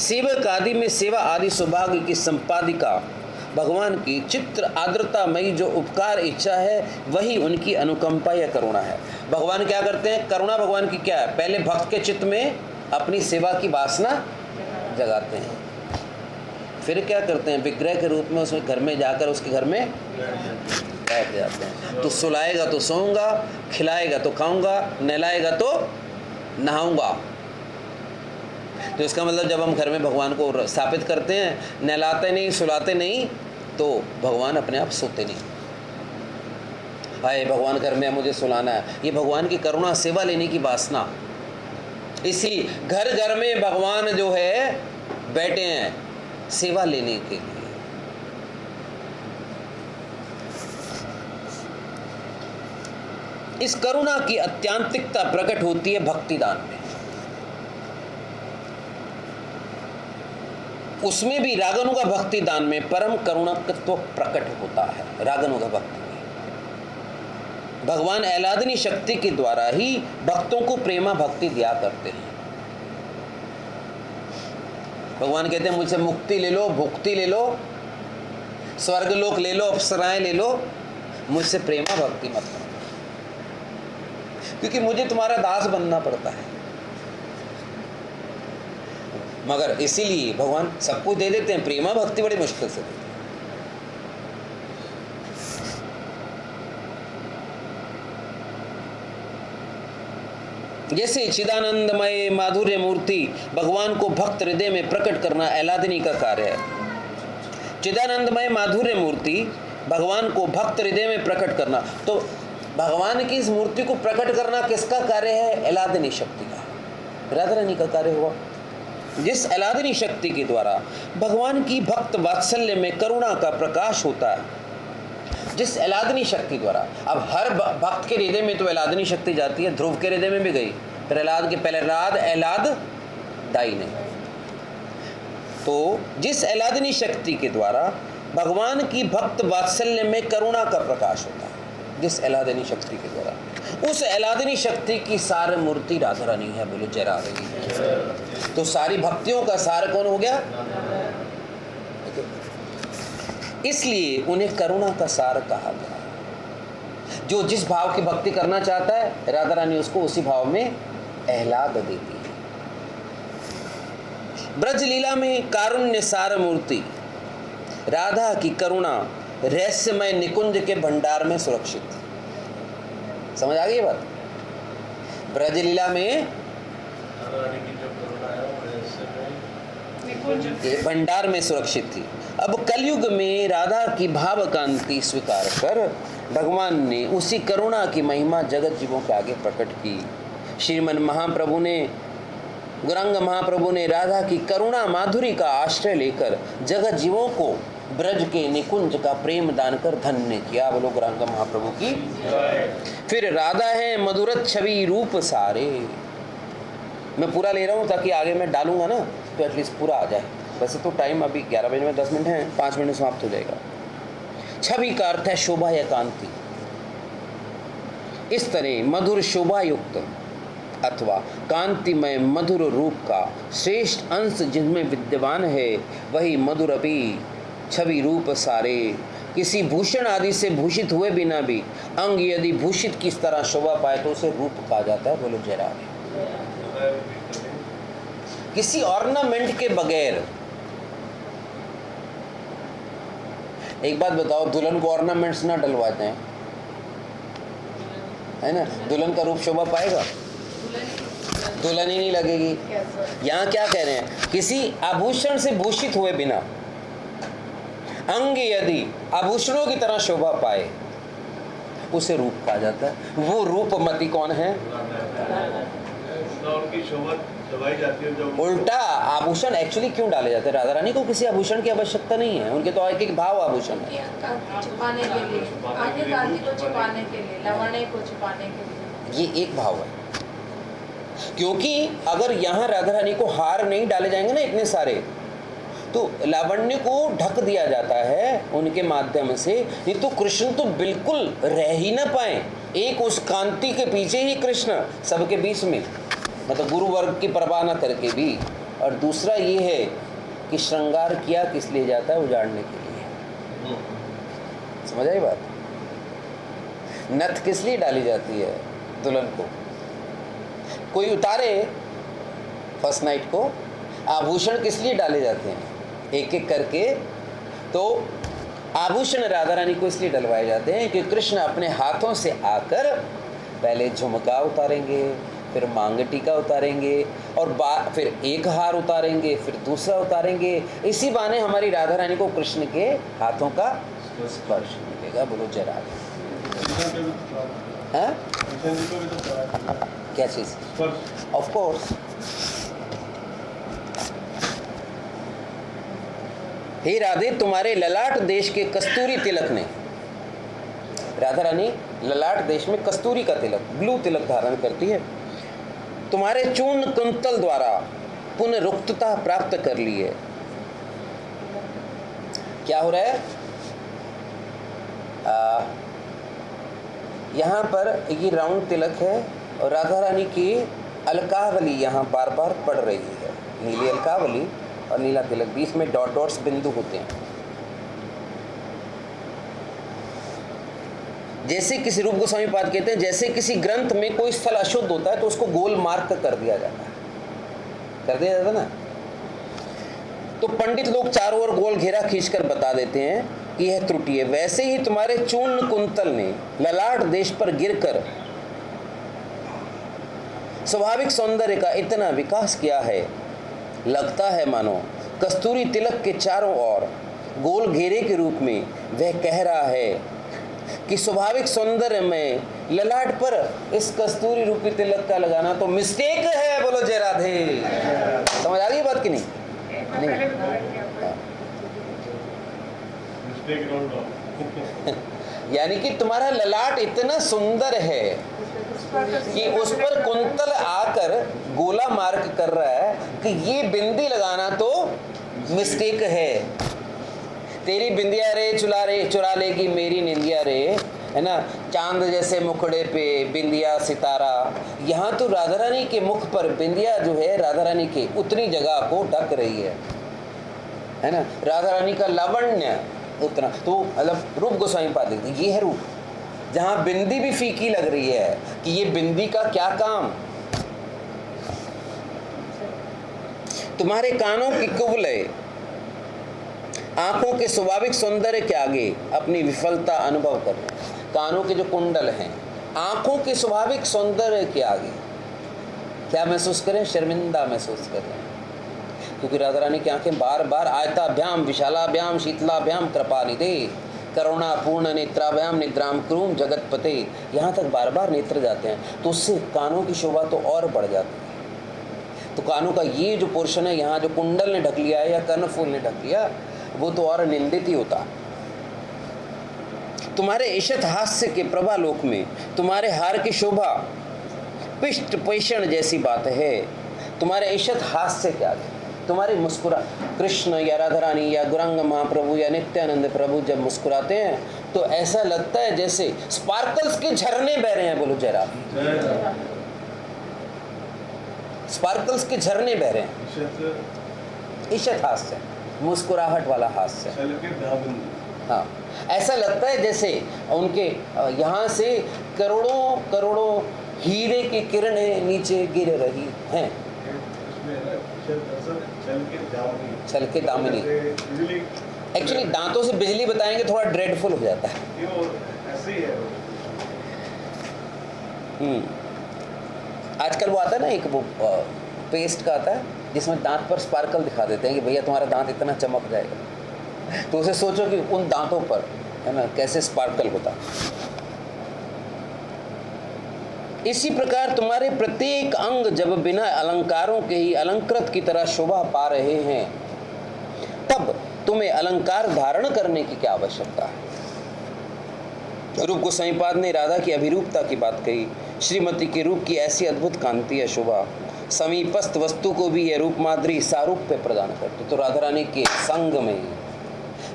सेवक आदि में सेवा आदि सौभाग्य की संपादिका भगवान की चित्र आर्द्रतामयी जो उपकार इच्छा है, वही उनकी अनुकंपा या करुणा है। भगवान क्या करते हैं? करुणा भगवान की क्या है? पहले भक्त के चित्त में अपनी सेवा की वासना जगाते हैं, फिर क्या करते हैं? विग्रह के रूप में उसमें घर में जाकर उसके घर में बैठ जाते हैं। तो सुलाएगा तो सोऊंगा, खिलाएगा तो खाऊंगा, नहलाएगा तो नहाऊंगा। तो इसका मतलब जब हम घर में भगवान को स्थापित करते हैं, नहलाते नहीं, सुलाते नहीं, तो भगवान अपने आप सोते नहीं। हाय भगवान घर में मुझे सुलाना है, ये भगवान की करुणा, सेवा लेने की वासना। इसी घर घर में भगवान जो है बैठे हैं सेवा लेने के लिए। इस करुणा की अत्यांतिकता प्रकट होती है भक्ति दान में। उसमें भी रागानुगा भक्ति दान में परम करुणात्व प्रकट होता है। रागानुगा भक्ति में भगवान एलादनी शक्ति के द्वारा ही भक्तों को प्रेमा भक्ति दिया करते हैं। भगवान कहते हैं मुझसे मुक्ति ले लो, भुक्ति ले लो, स्वर्गलोक ले लो, अप्सराएं ले लो, मुझसे प्रेमा भक्ति मत करो, क्योंकि मुझे तुम्हारा दास बनना पड़ता है। मगर इसीलिए भगवान सब कुछ दे देते हैं, प्रेमा भक्ति बड़ी मुश्किल से देते हैं। जैसे चिदानंदमय माधुर्य मूर्ति भगवान को भक्त हृदय में प्रकट करना एलादनी का कार्य है। चिदानंदमय माधुर्य मूर्ति भगवान को भक्त हृदय में प्रकट करना, तो भगवान की इस मूर्ति को प्रकट करना किसका कार्य है? एलादनी शक्ति का, राधा रानी का कार्य हुआ। जिस अलादनी शक्ति के द्वारा भगवान की भक्त वात्सल्य में करुणा का प्रकाश होता है, जिस अलादनी शक्ति द्वारा, अब हर भक्त के हृदय में तो अलादनी शक्ति जाती है, ध्रुव के हृदय में भी गई, प्रहलाद के पहले राद अहलाद दाई ने। तो जिस अलादनी शक्ति के द्वारा भगवान की भक्त वात्सल्य में करुणा का प्रकाश होता है, जिस अलादनी शक्ति के द्वारा, उस अलादनी शक्ति की सार मूर्ति राधा रानी है। बोलो जय राधे। तो सारी भक्तियों का सार कौन हो गया? इसलिए उन्हें करुणा का सार कहा गया। जो जिस भाव की भक्ति करना चाहता है, राधा रानी उसको उसी भाव में एहलाद देती है। ब्रज लीला में कारुण्य सार मूर्ति राधा की करुणा रहस्यमय निकुंज के भंडार में सुरक्षित थी। समझ आ गई बात? ब्रज लीला में भंडार में सुरक्षित थी। अब कलयुग में राधा की भाव कांति स्वीकार कर भगवान ने उसी करुणा की महिमा जगत जीवों के आगे प्रकट की। श्रीमन महाप्रभु ने, गौरांग महाप्रभु ने राधा की करुणा माधुरी का आश्रय लेकर जगत जीवों को ब्रज के निकुंज का प्रेम दान कर धन्य किया। बोलो गौरांग महाप्रभु की। फिर राधा है मधुरत छवि रूप सारे। मैं पूरा ले रहा हूँ ताकि आगे मैं डालूंगा ना तो एटलीस्ट पूरा आ जाए। वैसे तो टाइम अभी 11 बजे में 10 मिनट है, 5 मिनट में समाप्त हो जाएगा। छवि का अर्थ है शोभा या कांति। इस तरह मधुर शोभा युक्त अथवा कांतिमय मधुर रूप का श्रेष्ठ अंश जिनमें विद्यमान है, वही मधुर अपी छवि रूप सारे। किसी भूषण आदि से भूषित हुए बिना भी अंग यदि भूषित किस तरह शोभा पाए तो उसे रूप कहा जाता है। बोलो जय राधे। किसी ऑर्नामेंट के बगैर, एक बात बताओ, दुल्हन को ऑर्नामेंट्स ना डलवाते हैं, है ना, दुल्हन का रूप शोभा पाएगा? दुल्हन ही नहीं लगेगी। यहाँ क्या कह रहे हैं? किसी आभूषण से भूषित हुए बिना अंग यदि आभूषणों की तरह शोभा पाए उसे रूप कहा जाता है। वो रूपमती कौन है? उनकी शोभा दबाई जाती है। जो उल्टा आभूषण एक्चुअली क्यों डाले जाते हैं? राधा रानी को किसी आभूषण की आवश्यकता नहीं है, उनके तो एक एक भाव आभूषण है। छुपाने के लिए, आगे कांति को छुपाने के लिए, लवणे को छुपाने के लिए, ये एक भाव है। क्योंकि अगर यहाँ राधा रानी को हार नहीं डाले जाएंगे ना इतने सारे, तो लावण्य को ढक दिया जाता है उनके माध्यम से, नहीं तो कृष्ण तो बिल्कुल रह ही ना पाए। एक उस कांति के पीछे ही कृष्ण सबके बीच में, मतलब गुरु वर्ग की परवाह न करके भी। और दूसरा ये है कि श्रृंगार किया किस लिए जाता है? उजाड़ने के लिए। समझ आई बात? नथ किस लिए डाली जाती है दुल्हन को? कोई उतारे फर्स्ट नाइट को। आभूषण किस लिए डाले जाते हैं? एक एक करके। तो आभूषण राधा रानी को इसलिए डलवाए जाते हैं कि कृष्ण अपने हाथों से आकर पहले झुमका उतारेंगे, फिर मांग टीका उतारेंगे, और फिर एक हार उतारेंगे, फिर दूसरा उतारेंगे। इसी बहाने हमारी राधा रानी को कृष्ण के हाथों का स्पर्श मिलेगा। बोलो जय राधे। हाँ? क्या चीज? Of course. हे राधे, तुम्हारे ललाट देश के कस्तूरी तिलक ने, राधा रानी ललाट देश में कस्तूरी का तिलक, ब्लू तिलक धारण करती है, तुम्हारे चूर्ण कुंतल द्वारा पुनरुक्तता प्राप्त कर ली है। क्या हो रहा है? यहाँ पर ये राउंड तिलक है और राधा रानी की अलकावली यहाँ बार बार पड़ रही है। नीली अलकावली और नीला तिलक, बीच में डॉट डॉट्स बिंदु होते हैं। जैसे किसी रूप गोस्वामी पाद कहते हैं, जैसे किसी ग्रंथ में कोई स्थल अशुद्ध होता है तो उसको गोल मार्क कर दिया जाता है, कर दिया जाता ना। तो पंडित लोग चारों ओर गोल घेरा खींचकर बता देते हैं कि यह त्रुटि है। वैसे ही तुम्हारे चूर्ण कुंतल ने ललाट देश पर गिरकर स्वाभाविक सौंदर्य का इतना विकास किया है, लगता है मानो कस्तूरी तिलक के चारों ओर गोल घेरे के रूप में वह कह रहा है कि स्वाभाविक सौंदर्य में ललाट पर इस कस्तूरी रूपी तिलक का लगाना तो मिस्टेक है। बोलो जय राधे। समझ आ गई बात खूबसूरत कि नहीं? नहीं। यानी कि तुम्हारा ललाट इतना सुंदर है कि उस पर कुंतल आकर गोला मार्क कर रहा है कि ये बिंदी लगाना तो मिस्टेक है। तेरी बिंदिया रे चुरा लेगी मेरी निंदिया रे, है ना। चांद जैसे मुखड़े पे बिंदिया सितारा, यहाँ तो राधा रानी के मुख पर बिंदिया जो है राधा रानी के उतनी जगह को ढक रही है ना। राधा रानी का लावण्य उतना तो मतलब रूप गोस्वामी पाद लिखते ये है रूप, जहाँ बिंदी भी फीकी लग रही है कि ये बिंदी का क्या काम। तुम्हारे कानों की कुबले आंखों के स्वाभाविक सौंदर्य के आगे अपनी विफलता अनुभव कर रहे हैं। कानों के जो कुंडल हैं आंखों के स्वाभाविक सौंदर्य के आगे क्या महसूस करें? शर्मिंदा महसूस कर रहे हैं, क्योंकि राधा रानी की आंखें बार बार आयताभ्याम विशालाभ्याम शीतलाभ्याम कृपानिधे करुणा पूर्ण नेत्राभ्याम निद्राम क्रूम जगतपते, यहाँ तक बार बार नेत्र जाते हैं, तो उससे कानों की शोभा तो और बढ़ जाती है। तो कानों का ये जो पोर्शन है यहाँ जो कुंडल ने ढक लिया है या कर्णफूल ने ढक लिया, वो तो और निंदित ही होता। तुम्हारे ईशत हास्य के प्रभालोक में तुम्हारे हार की शोभा पिष्ट पेषण जैसी बात है। तुम्हारे ईशत हास्य के आगे तुम्हारी मुस्कुरा, कृष्ण या राधा रानी या गौरांग महाप्रभु या नित्यानंद प्रभु जब मुस्कुराते हैं तो ऐसा लगता है जैसे स्पार्कल्स के झरने बह रहे हैं। बोलो जयराम। स्पार्कल्स के झरने बह रहे हैं। ईशत हास्य, मुस्कुराहट वाला हास्य। हाँ, ऐसा लगता है जैसे उनके यहाँ से करोड़ों करोड़ों हीरे की किरणें नीचे गिर रही हैं। छल के दामिनी। एक्चुअली दांतों से बिजली बताएंगे थोड़ा ड्रेडफुल हो जाता है। आजकल वो आता है ना एक वो पेस्ट का आता है जिसमें दांत पर स्पार्कल दिखा देते हैं कि भैया तुम्हारा दांत इतना चमक जाएगा। तो उसे सोचो कि उन दांतों पर है ना कैसे स्पार्कल होता। इसी प्रकार तुम्हारे प्रत्येक अंग जब बिना अलंकारों के ही अलंकृत की तरह शोभा पा रहे हैं, तब तुम्हें अलंकार धारण करने की क्या आवश्यकता है। रूप गोस्वामी पाद ने राधा की अभिरूपता की बात कही। श्रीमती के रूप की ऐसी अद्भुत कांति है शोभा, समीपस्थ वस्तु को भी यह रूप माधुरी सारूप्य प्रदान करती। तो राधा रानी के संग में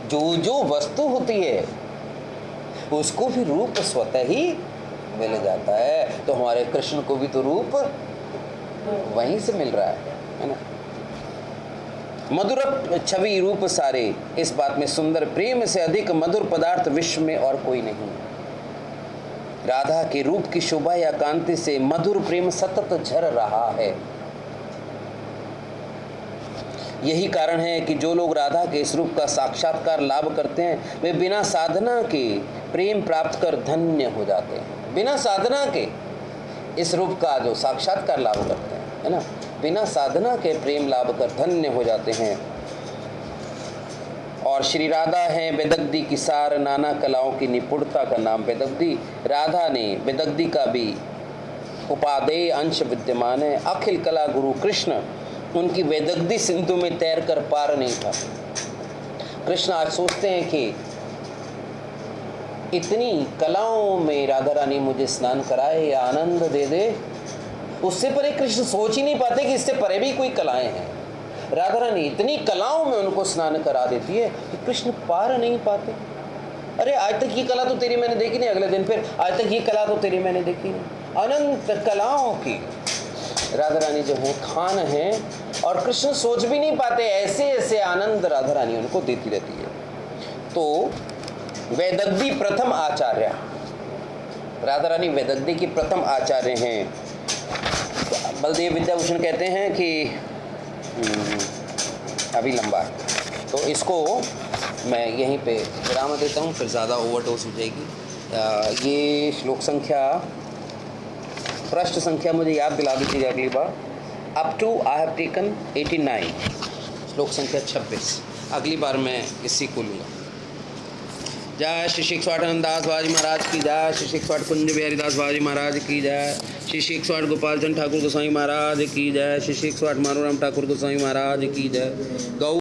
जो जो वस्तु होती है उसको भी रूप स्वतः ही मिल जाता है। तो हमारे कृष्ण को भी तो रूप वहीं से मिल रहा है ना। मधुर छवि रूप सारे, इस बात में सुंदर प्रेम से अधिक मधुर पदार्थ विश्व में और कोई नहीं। राधा के रूप की शोभा या कांति से मधुर प्रेम सतत झर रहा है। यही कारण है कि जो लोग राधा के इस रूप का साक्षात्कार लाभ करते हैं वे बिना साधना के प्रेम प्राप्त कर धन्य हो जाते हैं। बिना साधना के इस रूप का जो साक्षात्कार लाभ करते हैं, है ना, बिना साधना के प्रेम लाभ कर धन्य हो जाते हैं। और श्री राधा है बेदग्धी की सार, नाना कलाओं की निपुणता का नाम बेदग्धी। राधा ने बेदग्धी का भी उपादेय अंश विद्यमान है। अखिल कला गुरु कृष्ण उनकी वेदग्धी सिंधु में तैर कर पार नहीं था। कृष्ण आज सोचते हैं कि इतनी कलाओं में राधा रानी मुझे स्नान कराए या आनंद दे दे, उससे परे कृष्ण सोच ही नहीं पाते कि इससे परे भी कोई कलाएं हैं। राधा रानी इतनी कलाओं में उनको स्नान करा देती है कि कृष्ण पार नहीं पाते। अरे आज तक ये कला तो तेरी मैंने देखी नहीं, अगले दिन फिर आज तक ये कला तो तेरी मैंने देखी नहीं। अनंत कलाओं की राधा रानी जो है खान है और कृष्ण सोच भी नहीं पाते, ऐसे ऐसे आनंद राधा रानी उनको देती रहती है। तो वेदग्धी प्रथम आचार्य, राधा रानी वेदग्धी की प्रथम आचार्य हैं। बलदेव विद्याभूषण कहते हैं कि अभी लंबा है तो इसको मैं यहीं पे विराम देता हूँ, फिर ज़्यादा ओवरडोज हो जाएगी। ये श्लोक संख्या, पृष्ठ संख्या मुझे याद दिला दीजिएगा अगली बार। Up to I have taken 89, श्लोक संख्या 26। अगली बार मैं इसी को लूँगा। जय श्री शिक्षवाट दास बाजी महाराज की जय, श्री शिक्षवाट कुंज बिहारी दास बाजी महाराज की जय, श्री 108 गोपाल चंद ठाकुर गोसाई महाराज की जय। श्री 108 मानूराम ठाकुर गोसाई महाराज की जय। गौ